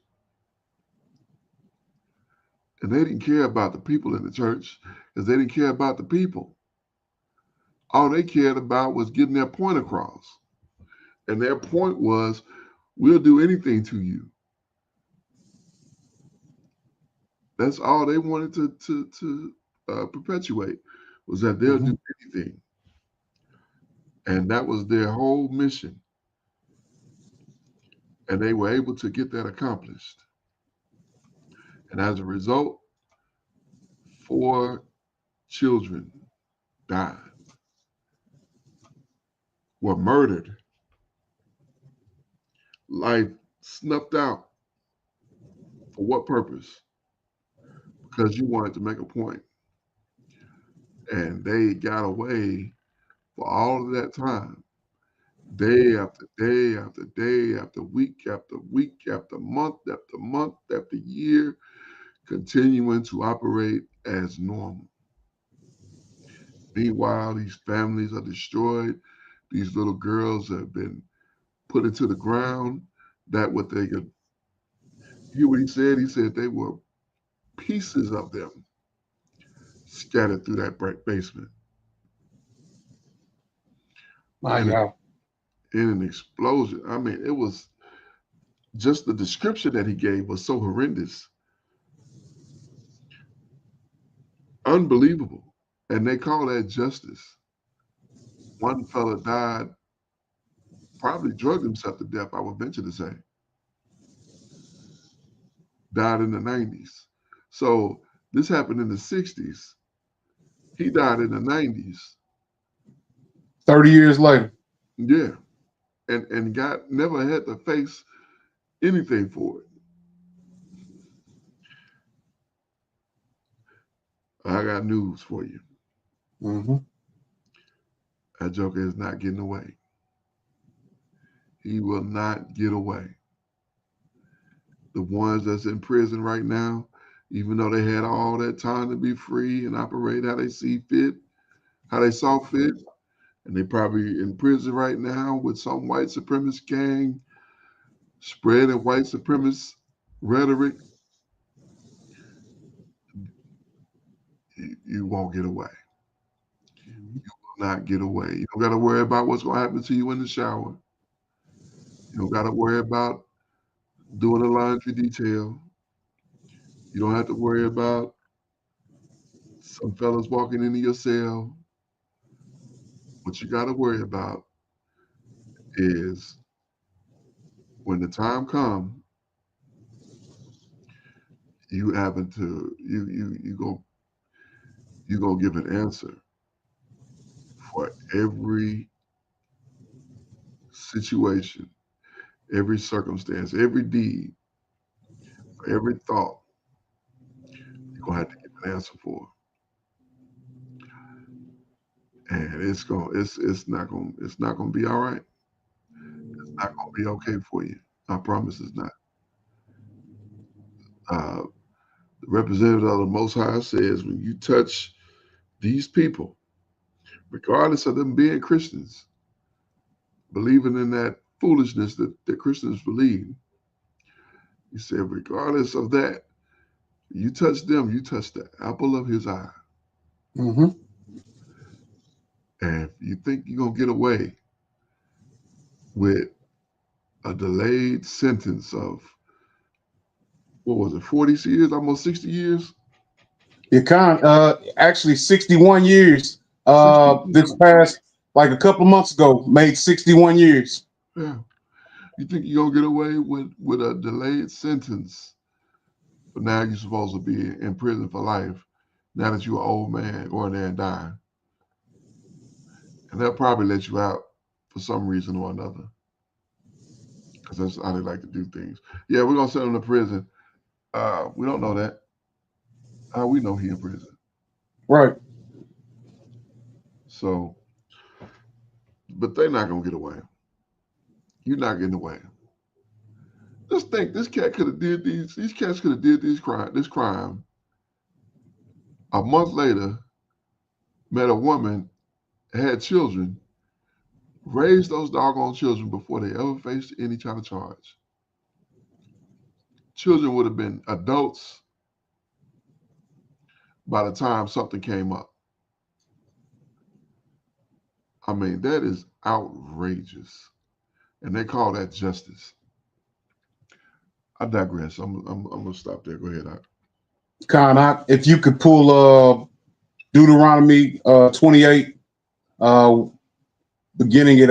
And they didn't care about the people in the church, because they didn't care about the people. All they cared about was getting their point across. And their point was, we'll do anything to you. That's all they wanted to perpetuate, was that they'll do anything. And that was their whole mission. And they were able to get that accomplished. And as a result, 4 children died, were murdered, life snuffed out. For what purpose? Because you wanted to make a point. And they got away for all of that time, day after day after day, after week after week, after month after year, continuing to operate as normal. Meanwhile, these families are destroyed. These little girls have been put into the ground. That what they could hear what he said. He said they were pieces of them scattered through that basement. My God. In an explosion. I mean, it was just the description that he gave was so horrendous. Unbelievable. And they call that justice. One fella died probably drugged himself to death, I would venture to say. Died in the 90s. So this happened in the 60s. He died in the 90s. 30 years later. Yeah. And God never had to face anything for it. I got news for you. Mm-hmm. That joker is not getting away. He will not get away. The ones that's in prison right now, even though they had all that time to be free and operate how they see fit, how they saw fit, and they probably in prison right now with some white supremacist gang spreading white supremacist rhetoric, you won't get away. You will not get away. You don't got to worry about what's going to happen to you in the shower. You don't got to worry about doing a laundry detail. You don't have to worry about some fellas walking into your cell. What you got to worry about is when the time comes, you happen to you gonna give an answer for every situation, every circumstance, every deed, every thought. You're gonna have to give an answer for, and it's not gonna be all right. It's not gonna be okay for you. I promise it's not. The representative of the Most High says when you touch these people, regardless of them being Christians, believing in that foolishness that Christians believe, he said, regardless of that, you touch them, you touch the apple of his eye. Mm-hmm. And if you think you're going to get away with a delayed sentence of, what was it, 40 years, almost 60 years? Actually 61 years. 61. This past, like a couple months ago, made 61 years. Yeah. You think you're going to get away with a delayed sentence, but now you're supposed to be in prison for life, now that you're an old man going there and dying. And they'll probably let you out for some reason or another, because that's how they like to do things. Yeah, we're going to send him to prison. We don't know that. How we know he in prison? Right. So, but they're not going to get away. You're not getting away. Just think, this cat could have did these cats could have did this crime. A month later, met a woman, had children, raised those doggone children before they ever faced any kind of charge. Children would have been adults by the time something came up. I mean, that is outrageous. And they call that justice. I digress. I'm going to stop there. Go ahead, Khan, if you could pull Deuteronomy 28, beginning at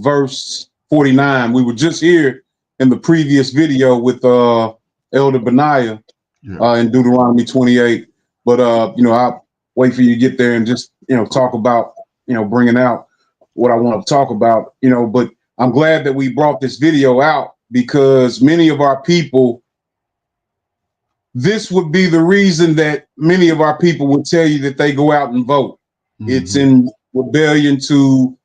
verse 49. We were just here in the previous video with Elder Benaiah in Deuteronomy 28. But I'll wait for you to get there and just talk about bringing out what I want to talk about. But I'm glad that we brought this video out, because many of our people, this would be the reason that many of our people would tell you that they go out and vote. Mm-hmm. It's in rebellion to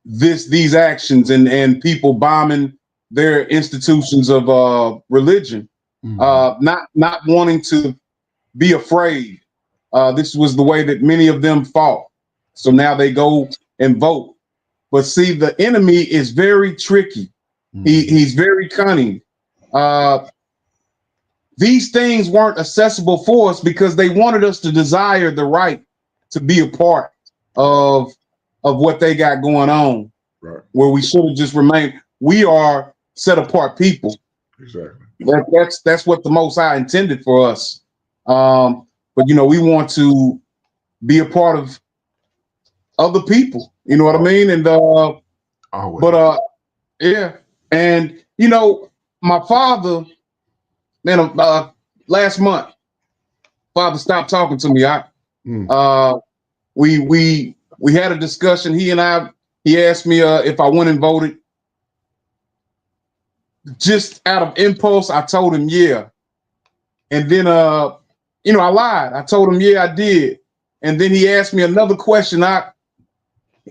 these actions and people bombing their institutions of religion, not wanting to be afraid. This was the way that many of them fought. So now they go and vote. But see, the enemy is very tricky. He's very cunning. These things weren't accessible for us because they wanted us to desire the right to be a part of what they got going on. Right. Where we should have just remained. We are set apart people. Exactly. That's what the Most High intended for us. But we want to be a part of other people. You know what I mean? And Yeah. And my father, man, last month, father stopped talking to me. We had a discussion. He asked me if I went and voted. Just out of impulse, I told him yeah. And then I lied. I told him yeah, I did. And then he asked me another question.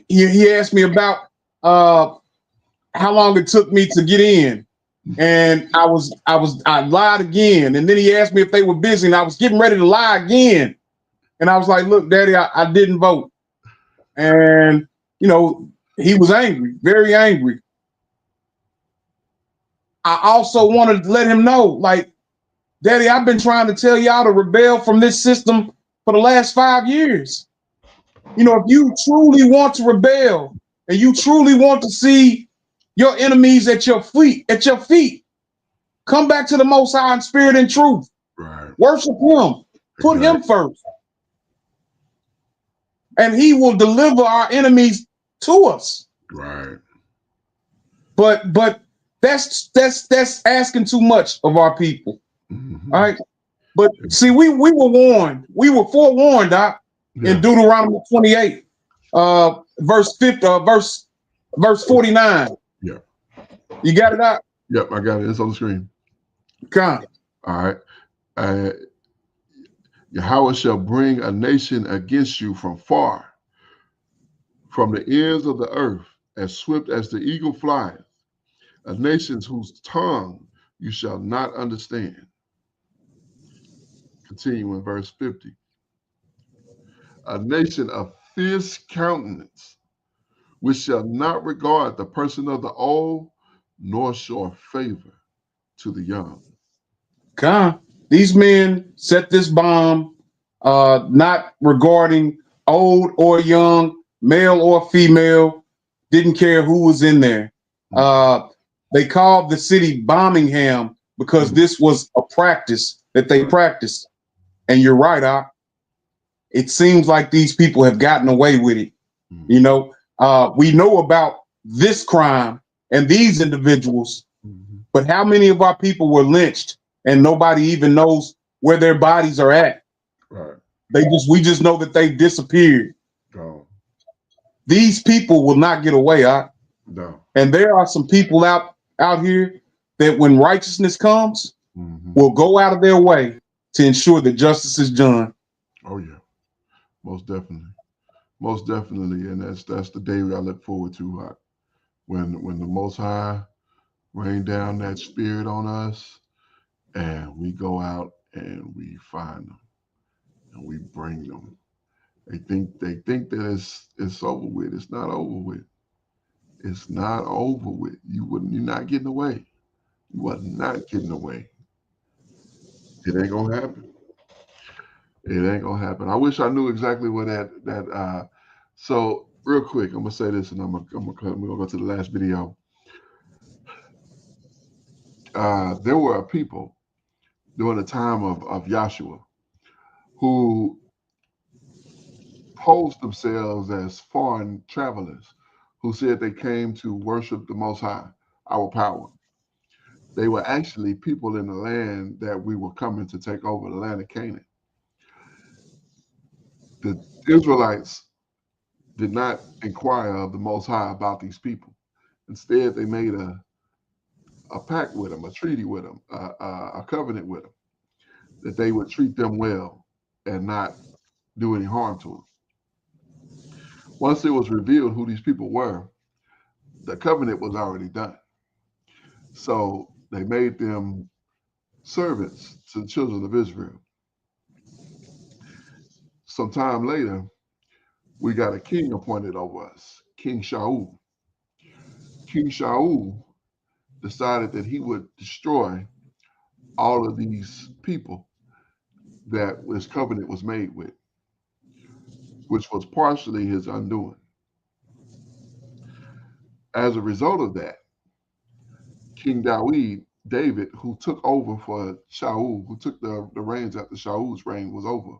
He asked me about how long it took me to get in. And I lied again. And then he asked me if they were busy, and I was getting ready to lie again. And I was like, look, Daddy, I didn't vote. And he was angry, very angry. I also wanted to let him know, like, Daddy, I've been trying to tell y'all to rebel from this system for the last 5 years. If you truly want to rebel and you truly want to see your enemies at your feet, come back to the Most High in spirit and truth. Right. Worship Him. Put Him first. And He will deliver our enemies to us. Right. But that's asking too much of our people. Mm-hmm. All right. But see, we were warned. We were forewarned, Doc, in Deuteronomy 28, verse 50, verse 49. Yeah. You got it out? Yep, I got it. It's on the screen. Come. All right. Yahweh shall bring a nation against you from far, from the ends of the earth, as swift as the eagle flies, a nation whose tongue you shall not understand. Continue in verse 50. A nation of fierce countenance, which shall not regard the person of the old, nor show favor to the young. Come. These men set this bomb, not regarding old or young, male or female, didn't care who was in there. They called the city Birmingham because this was a practice that they practiced. And you're right, Doc. It seems like these people have gotten away with it. We know about this crime and these individuals, but how many of our people were lynched and nobody even knows where their bodies are at? Right. We just know that they disappeared. Oh. These people will not get away, No. And there are some people out here that when righteousness comes, will go out of their way to ensure that justice is done. Oh yeah, most definitely, and that's the day I look forward to. When the Most High rain down that spirit on us, and we go out and we find them, and we bring them. They think that it's over with. It's not over with. It's not over with. You're not getting away. You are not getting away. It ain't gonna happen. It ain't gonna happen. I wish I knew exactly what that. So real quick, I'm gonna say this, and we're gonna go to the last video. There were people during the time of Joshua who posed themselves as foreign travelers who said they came to worship the Most High, our power. They were actually people in the land that we were coming to take over, the land of Canaan. The Israelites did not inquire of the Most High about these people. Instead, they made a pact with them, a treaty with them, a covenant with them, that they would treat them well and not do any harm to them. Once it was revealed who these people were, the covenant was already done. So they made them servants to the children of Israel. Sometime later, we got a king appointed over us, King Shaul. King Shaul decided that he would destroy all of these people that this covenant was made with, which was partially his undoing. As a result of that, King David, who took over for Shaul, who took the reins after Shaul's reign was over,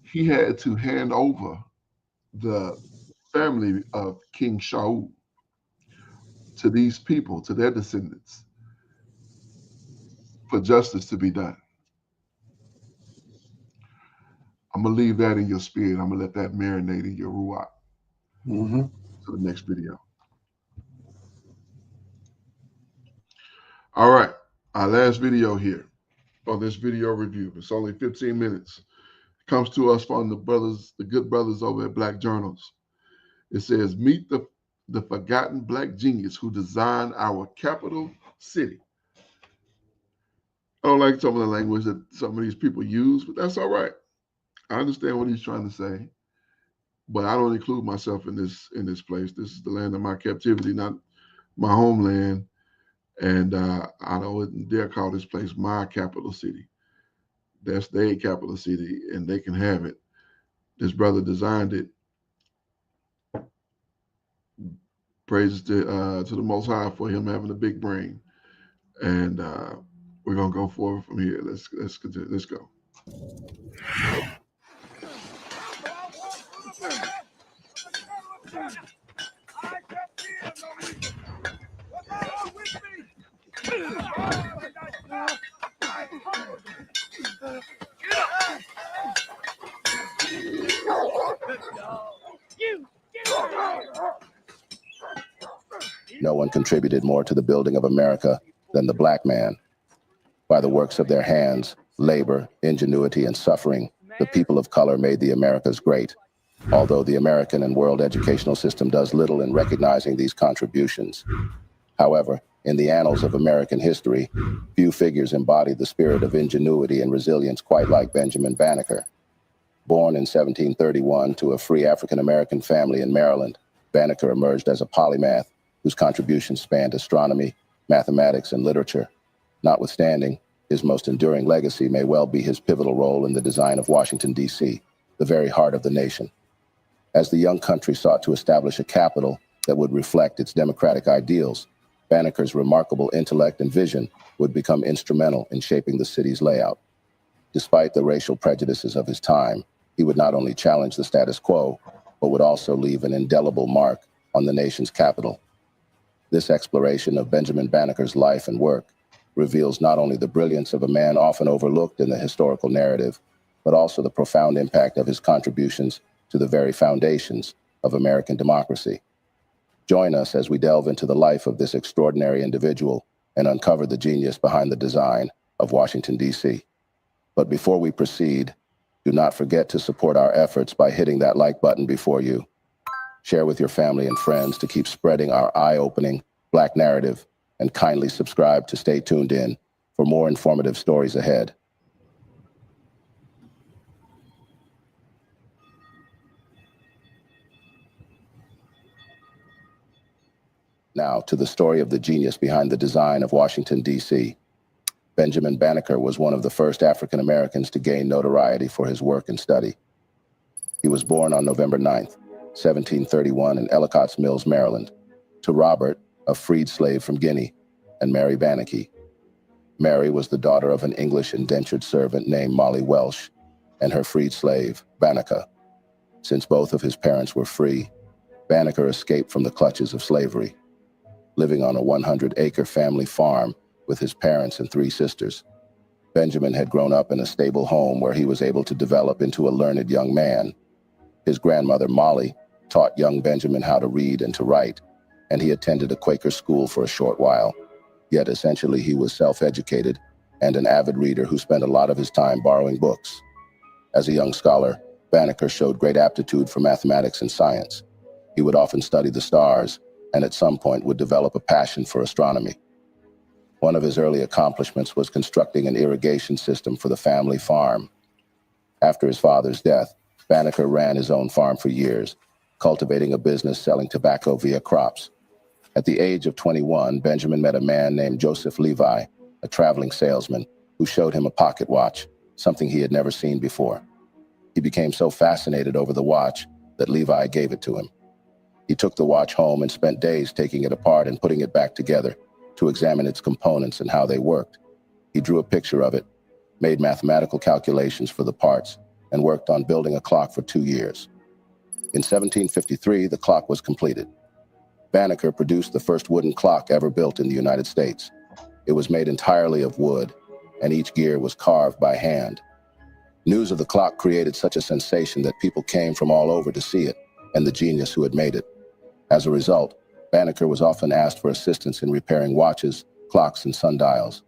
he had to hand over the family of King Shaul to these people, to their descendants, for justice to be done. I'm going to leave that in your spirit. I'm going to let that marinate in your ruach. To the next video. All right, our last video here on this video review. It's only 15 minutes. It comes to us from the brothers, the good brothers over at Black Journals. It says, meet the forgotten Black genius who designed our capital city. I don't like some of the language that some of these people use, but that's all right. I understand what he's trying to say, but I don't include myself in this place. This is the land of my captivity, not my homeland. And I don't dare call this place my capital city. That's their capital city, and they can have it. This brother designed it. Praises to the Most High for him having a big brain. And we're gonna go forward from here. Let's continue. Let's go. No one contributed more to the building of America than the Black man. By the works of their hands, labor, ingenuity, and suffering, the people of color made the Americas great. Although the American and world educational system does little in recognizing these contributions. However, in the annals of American history, few figures embody the spirit of ingenuity and resilience quite like Benjamin Banneker. Born in 1731 to a free African-American family in Maryland, Banneker emerged as a polymath whose contributions spanned astronomy, mathematics, and literature. Notwithstanding, his most enduring legacy may well be his pivotal role in the design of Washington, D.C., the very heart of the nation. As the young country sought to establish a capital that would reflect its democratic ideals, Banneker's remarkable intellect and vision would become instrumental in shaping the city's layout. Despite the racial prejudices of his time, he would not only challenge the status quo, but would also leave an indelible mark on the nation's capital. This exploration of Benjamin Banneker's life and work reveals not only the brilliance of a man often overlooked in the historical narrative, but also the profound impact of his contributions to the very foundations of American democracy. Join us as we delve into the life of this extraordinary individual and uncover the genius behind the design of Washington, D.C. But before we proceed, do not forget to support our efforts by hitting that like button before you. Share with your family and friends to keep spreading our eye-opening Black narrative, and kindly subscribe to stay tuned in for more informative stories ahead. Now, to the story of the genius behind the design of Washington, D.C. Benjamin Banneker was one of the first African Americans to gain notoriety for his work and study. He was born on November 9th, 1731 in Ellicott's Mills, Maryland, to Robert, a freed slave from Guinea, and Mary Banneker. Mary was the daughter of an English indentured servant named Molly Welsh and her freed slave, Banneker. Since both of his parents were free, Banneker escaped from the clutches of slavery, living on a 100-acre family farm with his parents and 3 sisters. Benjamin had grown up in a stable home where he was able to develop into a learned young man. His grandmother, Molly, taught young Benjamin how to read and to write, and he attended a Quaker school for a short while. Yet essentially he was self-educated and an avid reader who spent a lot of his time borrowing books. As a young scholar, Banneker showed great aptitude for mathematics and science. He would often study the stars, and at some point would develop a passion for astronomy. One of his early accomplishments was constructing an irrigation system for the family farm. After his father's death, Banneker ran his own farm for years, cultivating a business selling tobacco via crops. At the age of 21, Benjamin met a man named Joseph Levi, a traveling salesman, who showed him a pocket watch, something he had never seen before. He became so fascinated over the watch that Levi gave it to him. He took the watch home and spent days taking it apart and putting it back together to examine its components and how they worked. He drew a picture of it, made mathematical calculations for the parts, and worked on building a clock for 2 years. In 1753, the clock was completed. Banneker produced the first wooden clock ever built in the United States. It was made entirely of wood, and each gear was carved by hand. News of the clock created such a sensation that people came from all over to see it and the genius who had made it. As a result, Banneker was often asked for assistance in repairing watches, clocks, and sundials.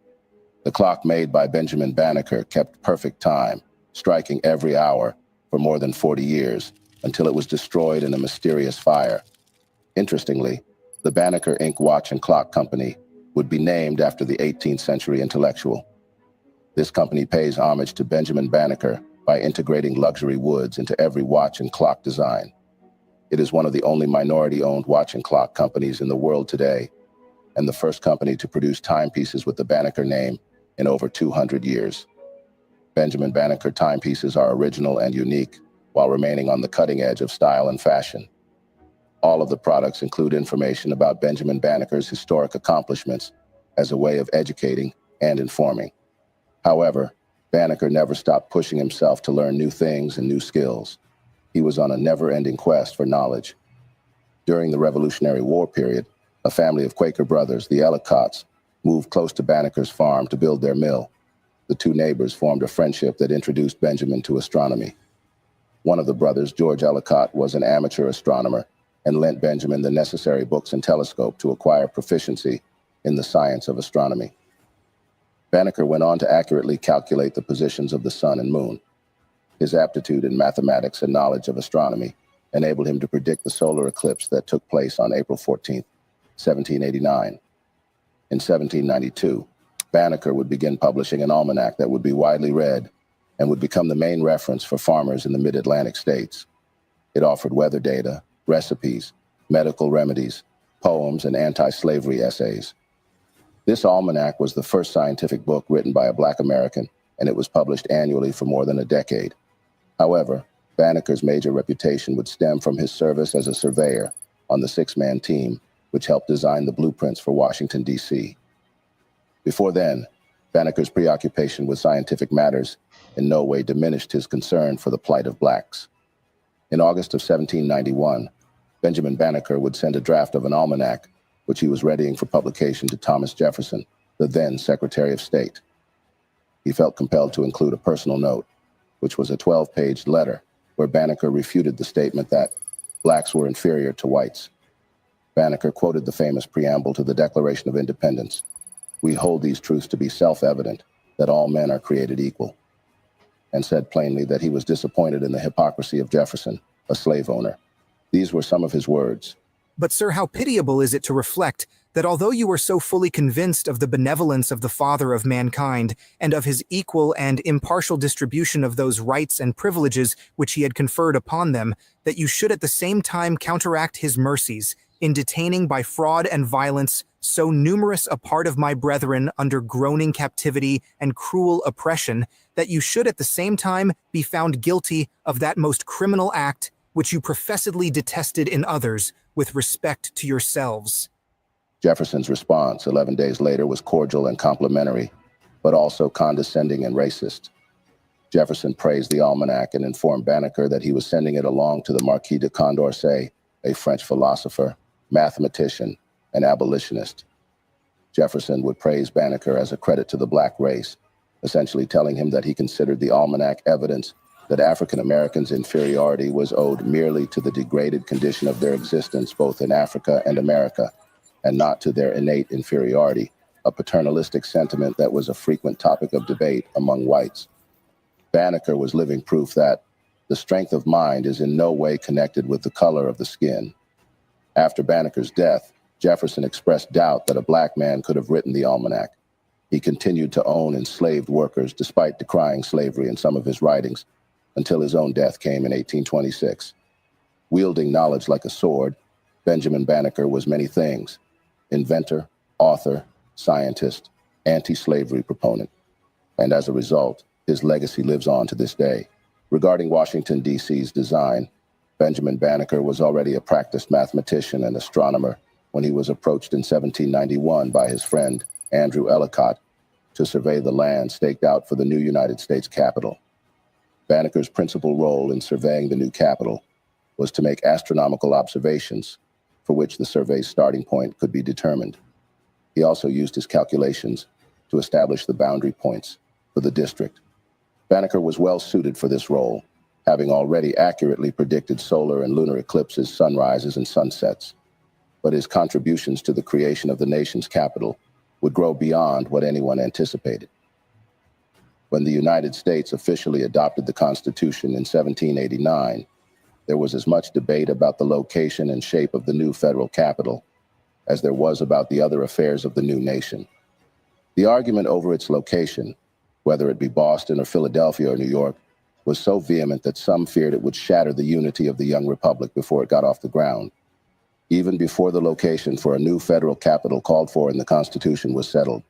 The clock made by Benjamin Banneker kept perfect time, striking every hour for more than 40 years, until it was destroyed in a mysterious fire. Interestingly, the Banneker Inc. Watch and Clock Company would be named after the 18th century intellectual. This company pays homage to Benjamin Banneker by integrating luxury woods into every watch and clock design. It is one of the only minority-owned watch and clock companies in the world today, and the first company to produce timepieces with the Banneker name in over 200 years. Benjamin Banneker timepieces are original and unique, while remaining on the cutting edge of style and fashion. All of the products include information about Benjamin Banneker's historic accomplishments as a way of educating and informing. However, Banneker never stopped pushing himself to learn new things and new skills. He was on a never-ending quest for knowledge. During the Revolutionary War period, a family of Quaker brothers, the Ellicotts, moved close to Banneker's farm to build their mill. The two neighbors formed a friendship that introduced Benjamin to astronomy. One of the brothers, George Ellicott, was an amateur astronomer and lent Benjamin the necessary books and telescope to acquire proficiency in the science of astronomy. Banneker went on to accurately calculate the positions of the sun and moon. His aptitude in mathematics and knowledge of astronomy enabled him to predict the solar eclipse that took place on April 14, 1789. In 1792, Banneker would begin publishing an almanac that would be widely read and would become the main reference for farmers in the mid-Atlantic states. It offered weather data, recipes, medical remedies, poems, and anti-slavery essays. This almanac was the first scientific book written by a Black American, and it was published annually for more than a decade. However, Banneker's major reputation would stem from his service as a surveyor on the six-man team, which helped design the blueprints for Washington, D.C. Before then, Banneker's preoccupation with scientific matters in no way diminished his concern for the plight of blacks. In August of 1791, Benjamin Banneker would send a draft of an almanac, which he was readying for publication, to Thomas Jefferson, the then Secretary of State. He felt compelled to include a personal note, which was a 12-page letter where Banneker refuted the statement that blacks were inferior to whites. Banneker quoted the famous preamble to the Declaration of Independence: "We hold these truths to be self-evident, that all men are created equal," and said plainly that he was disappointed in the hypocrisy of Jefferson, a slave owner. These were some of his words. "But, sir, how pitiable is it to reflect that although you were so fully convinced of the benevolence of the Father of mankind and of his equal and impartial distribution of those rights and privileges which he had conferred upon them, that you should at the same time counteract his mercies in detaining by fraud and violence so numerous a part of my brethren under groaning captivity and cruel oppression, that you should at the same time be found guilty of that most criminal act which you professedly detested in others with respect to yourselves." Jefferson's response 11 days later was cordial and complimentary, but also condescending and racist. Jefferson praised the almanac and informed Banneker that he was sending it along to the Marquis de Condorcet, a French philosopher, mathematician, and abolitionist. Jefferson would praise Banneker as a credit to the black race, essentially telling him that he considered the almanac evidence that African Americans' inferiority was owed merely to the degraded condition of their existence both in Africa and America, and not to their innate inferiority, a paternalistic sentiment that was a frequent topic of debate among whites. Banneker was living proof that the strength of mind is in no way connected with the color of the skin. After Banneker's death, Jefferson expressed doubt that a black man could have written the almanac. He continued to own enslaved workers despite decrying slavery in some of his writings, until his own death came in 1826. Wielding knowledge like a sword, Benjamin Banneker was many things: inventor, author, scientist, anti-slavery proponent. And as a result, his legacy lives on to this day. Regarding Washington, D.C.'s design, Benjamin Banneker was already a practiced mathematician and astronomer when he was approached in 1791 by his friend, Andrew Ellicott, to survey the land staked out for the new United States Capitol. Banneker's principal role in surveying the new Capitol was to make astronomical observations, for which the survey's starting point could be determined. He also used his calculations to establish the boundary points for the district. Banneker was well suited for this role, having already accurately predicted solar and lunar eclipses, sunrises, and sunsets. But his contributions to the creation of the nation's capital would grow beyond what anyone anticipated. When the United States officially adopted the Constitution in 1789, there was as much debate about the location and shape of the new federal capital as there was about the other affairs of the new nation. The argument over its location, whether it be Boston or Philadelphia or New York, was so vehement that some feared it would shatter the unity of the young republic before it got off the ground. Even before the location for a new federal capital called for in the Constitution was settled,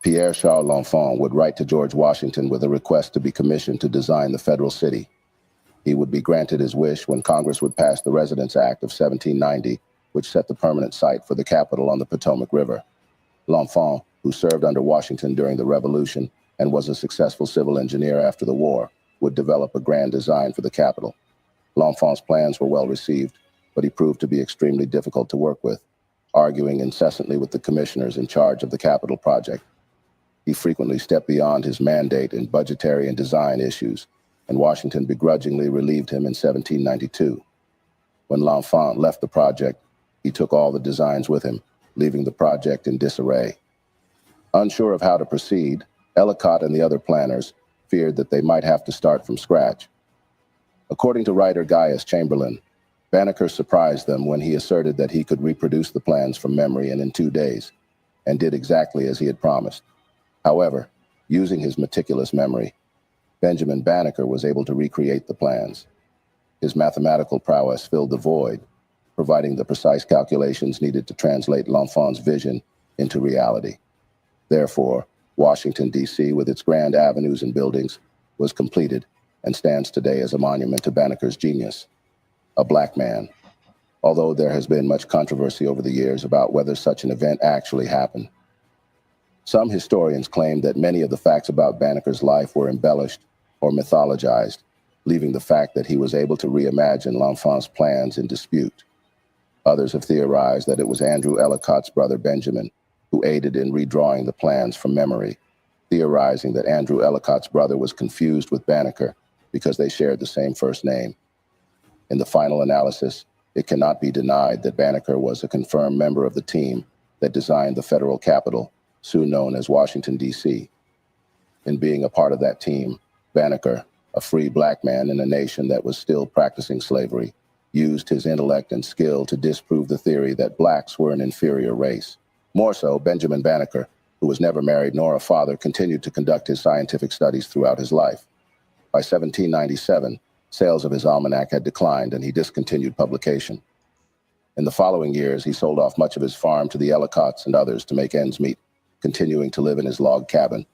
Pierre Charles L'Enfant would write to George Washington with a request to be commissioned to design the federal city. He would be granted his wish when Congress would pass the Residence Act of 1790, which set the permanent site for the capital on the Potomac River. L'Enfant, who served under Washington during the Revolution and was a successful civil engineer after the war, would develop a grand design for the capital. L'Enfant's plans were well received, but he proved to be extremely difficult to work with, arguing incessantly with the commissioners in charge of the capital project. He frequently stepped beyond his mandate in budgetary and design issues, and Washington begrudgingly relieved him in 1792. When L'Enfant left the project, he took all the designs with him, leaving the project in disarray. Unsure of how to proceed, Ellicott and the other planners feared that they might have to start from scratch. According to writer Gaius Chamberlain, Banneker surprised them when he asserted that he could reproduce the plans from memory and in 2 days, and did exactly as he had promised. However, using his meticulous memory, Benjamin Banneker was able to recreate the plans. His mathematical prowess filled the void, providing the precise calculations needed to translate L'Enfant's vision into reality. Therefore, Washington, D.C., with its grand avenues and buildings, was completed and stands today as a monument to Banneker's genius. A black man, although there has been much controversy over the years about whether such an event actually happened. Some historians claim that many of the facts about Banneker's life were embellished or mythologized, leaving the fact that he was able to reimagine L'Enfant's plans in dispute. Others have theorized that it was Andrew Ellicott's brother Benjamin who aided in redrawing the plans from memory, theorizing that Andrew Ellicott's brother was confused with Banneker because they shared the same first name. In the final analysis, it cannot be denied that Banneker was a confirmed member of the team that designed the federal capital, soon known as Washington, D.C. In being a part of that team, Banneker, a free black man in a nation that was still practicing slavery, used his intellect and skill to disprove the theory that blacks were an inferior race. More so, Benjamin Banneker, who was never married nor a father, continued to conduct his scientific studies throughout his life. By 1797, sales of his almanac had declined and he discontinued publication. In the following years, he sold off much of his farm to the Ellicotts and others to make ends meet, continuing to live in his log cabin.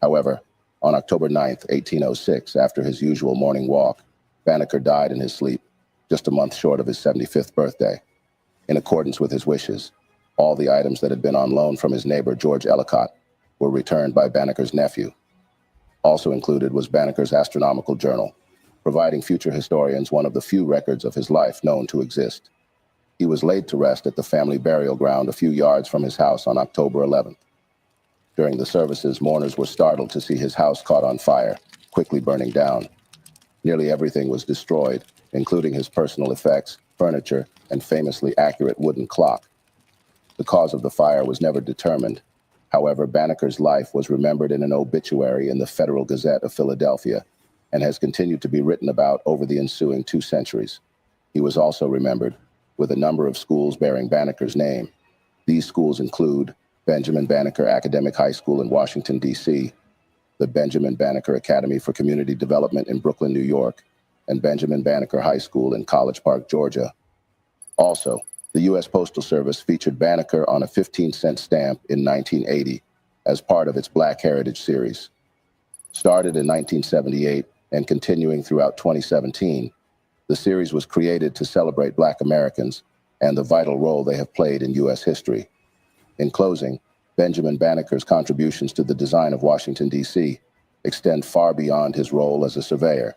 However, on October 9, 1806, after his usual morning walk, Banneker died in his sleep, just a month short of his 75th birthday. In accordance with his wishes, all the items that had been on loan from his neighbor, George Ellicott, were returned by Banneker's nephew. Also included was Banneker's astronomical journal, providing future historians one of the few records of his life known to exist. He was laid to rest at the family burial ground a few yards from his house on October 11th. During the services, mourners were startled to see his house caught on fire, quickly burning down. Nearly everything was destroyed, including his personal effects, furniture, and famously accurate wooden clock. The cause of the fire was never determined. However, Banneker's life was remembered in an obituary in the Federal Gazette of Philadelphia and has continued to be written about over the ensuing 2 centuries. He was also remembered with a number of schools bearing Banneker's name. These schools include Benjamin Banneker Academic High School in Washington, D.C., the Benjamin Banneker Academy for Community Development in Brooklyn, New York, and Benjamin Banneker High School in College Park, Georgia. Also, the U.S. Postal Service featured Banneker on a 15-cent stamp in 1980 as part of its Black Heritage series. Started in 1978 and continuing throughout 2017, the series was created to celebrate Black Americans and the vital role they have played in U.S. history. In closing, Benjamin Banneker's contributions to the design of Washington, D.C. extend far beyond his role as a surveyor.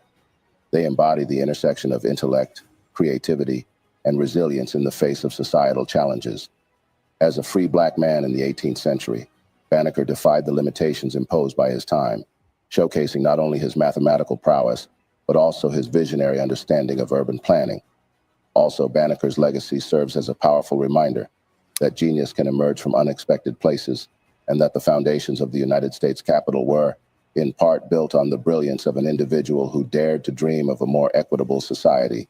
They embody the intersection of intellect, creativity, and resilience in the face of societal challenges. As a free black man in the 18th century, Banneker defied the limitations imposed by his time, showcasing not only his mathematical prowess, but also his visionary understanding of urban planning. Also, Banneker's legacy serves as a powerful reminder that genius can emerge from unexpected places, and that the foundations of the United States Capitol were, in part, built on the brilliance of an individual who dared to dream of a more equitable society.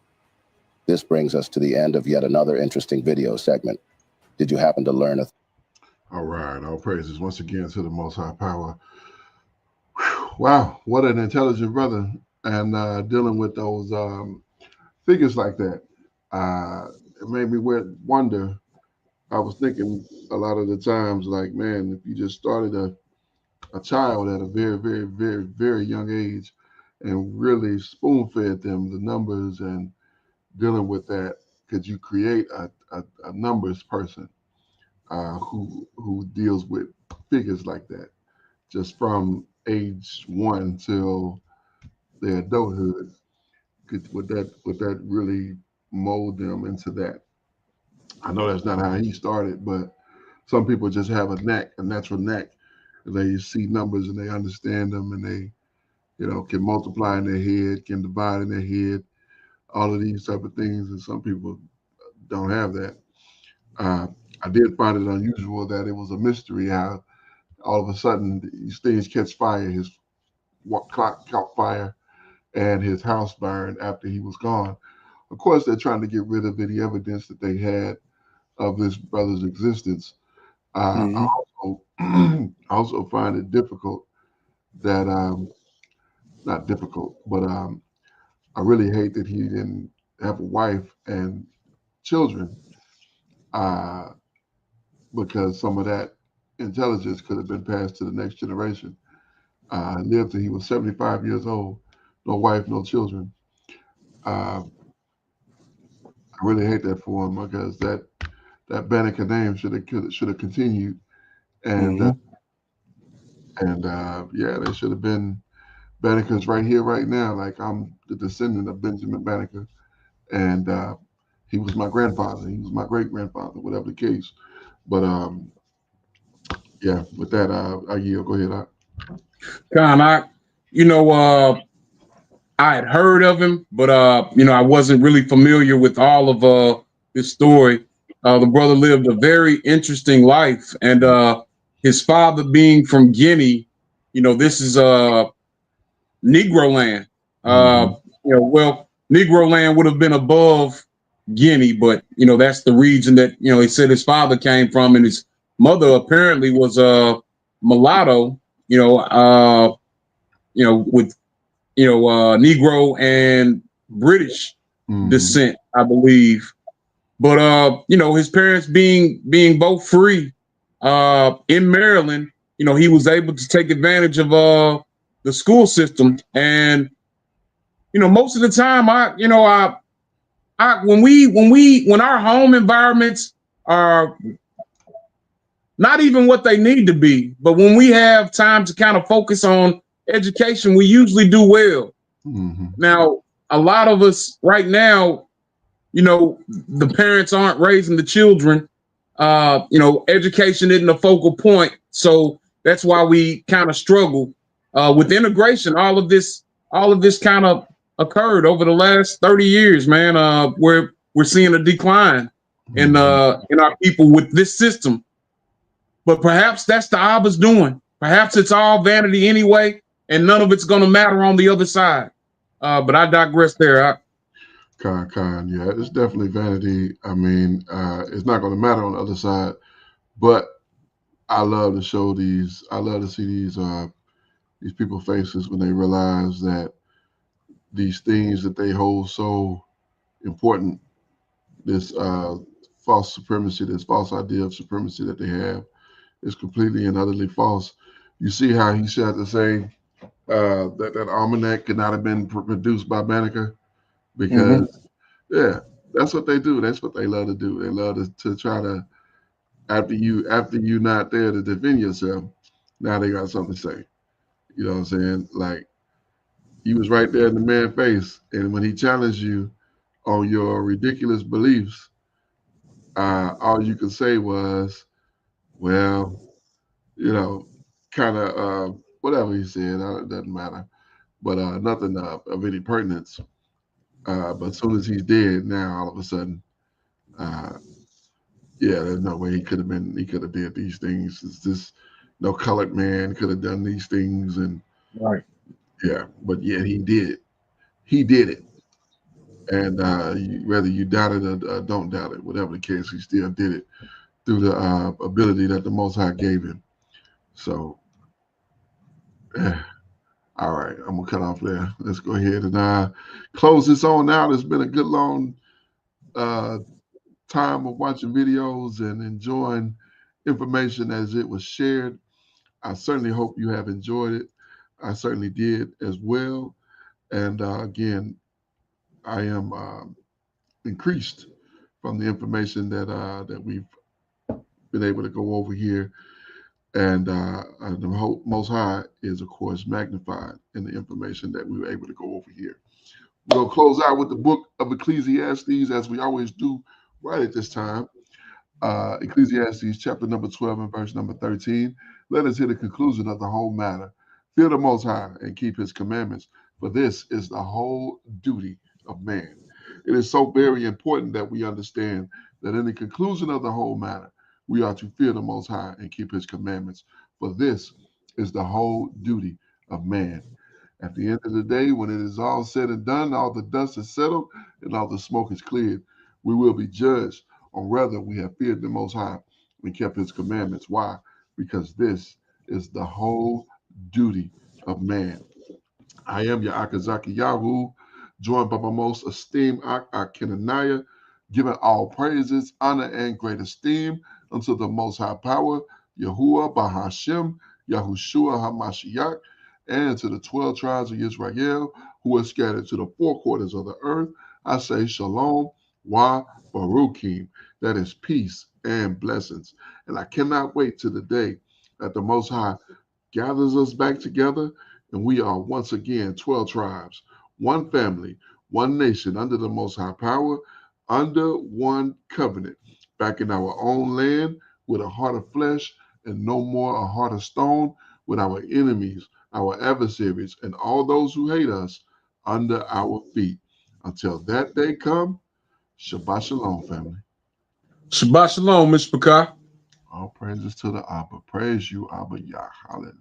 This brings us to the end of yet another interesting video segment. Did you happen to learn a All right, all praises once again to the Most High Power. Whew, wow, what an intelligent brother, and dealing with those figures like that, it made me wonder. I was thinking a lot of the times, like, man, if you just started a child at a very, very, very, very young age and really spoon-fed them the numbers and dealing with that, could you create a numbers person who deals with figures like that, just from age 1 till their adulthood? Would that really mold them into that? I know that's not how he started, but some people just have a natural knack. They see numbers and they understand them, and they, can multiply in their head, can divide in their head, all of these type of things. And some people don't have that. I did find it unusual that it was a mystery how all of a sudden these things catch fire. His clock caught fire and his house burned after he was gone. Of course, they're trying to get rid of any evidence that they had of this brother's existence. I also find it difficult that not difficult, but I really hate that he didn't have a wife and children, because some of that intelligence could have been passed to the next generation. Lived till he was 75 years old, no wife, no children. I really hate that for him, because that Banneker name should have continued, and yeah, there should have been Banneker's right here, right now. Like, I'm the descendant of Benjamin Banneker, and he was my grandfather. He was my great grandfather, whatever the case. But yeah, with that, I yield. Go ahead. Con, I had heard of him, but I wasn't really familiar with all of his story. The brother lived a very interesting life, and his father being from Guinea, this is Negro land. Negro land would have been above Guinea, but that's the region that he said his father came from, and his mother apparently was a mulatto. With Negro and British descent, I believe. But his parents being both free in Maryland, he was able to take advantage of the school system. And most of the time, when our home environments are not even what they need to be, but when we have time to kind of focus on education, we usually do well. Now, a lot of us right now, the parents aren't raising the children. Education isn't a focal point, so that's why we kind of struggle with integration. All of this kind of occurred over the last 30 years, man. Where we're seeing a decline in our people with this system. But perhaps that's the Abba's doing. Perhaps it's all vanity anyway, and none of it's going to matter on the other side. But I digress there. Con, yeah, it's definitely vanity. I mean, it's not going to matter on the other side. But I love to show these. I love to see these people's faces when they realize that these things that they hold so important, this false supremacy, this false idea of supremacy that they have, is completely and utterly false. You see how he said to say that almanac could not have been produced by Banneker, because yeah, that's what they do. That's what they love to do. They love to try to, after you not there to defend yourself, now they got something to say. You know what I'm saying? Like, you was right there in the man's face, and when he challenged you on your ridiculous beliefs, all you could say was, well, kind of whatever he said, it doesn't matter. But nothing of any pertinence. But as soon as he's dead, now all of a sudden, yeah, there's no way he could have did these things. It's just no colored man could have done these things, and Right. yeah, but yeah, he did. He did it, and whether you doubt it or don't doubt it, whatever the case, he still did it through the ability that the Most High gave him. So, all right, I'm gonna cut off there. Let's go ahead and close this on out. It's been a good long time of watching videos and enjoying information as it was shared. I certainly hope you have enjoyed it. I certainly did as well. And again, I am increased from the information that we've been able to go over here. And the Most High is, of course, magnified in the information that we were able to go over here. We're going to close out with the book of Ecclesiastes, as we always do right at this time. Ecclesiastes chapter number 12 and verse number 13. Let us hear the conclusion of the whole matter. Fear the Most High and keep his commandments, for this is the whole duty of man. It is so very important that we understand that in the conclusion of the whole matter, we are to fear the Most High and keep his commandments, for this is the whole duty of man. At the end of the day, when it is all said and done, all the dust is settled and all the smoke is cleared, we will be judged on whether we have feared the Most High and kept his commandments. Why? Because this is the whole duty of man. I am your Akazaki Yahoo, joined by my most esteemed Akenaniah, giving all praises, honor, and great esteem unto the Most High Power, Yahuwah Bahashem, Yahushua HaMashiach, and to the 12 tribes of Israel who are scattered to the four quarters of the earth. I say shalom, wa baruchim, that is peace and blessings. And I cannot wait to the day that the Most High gathers us back together and we are once again 12 tribes, one family, one nation under the Most High Power, under one covenant, back in our own land with a heart of flesh and no more a heart of stone, with our enemies, our adversaries, and all those who hate us under our feet. Until that day come, Shabbat Shalom, family. Shabbat Shalom, Mr. Bakar. All praises to the Abba. Praise you, Abba Yah. Hallelujah.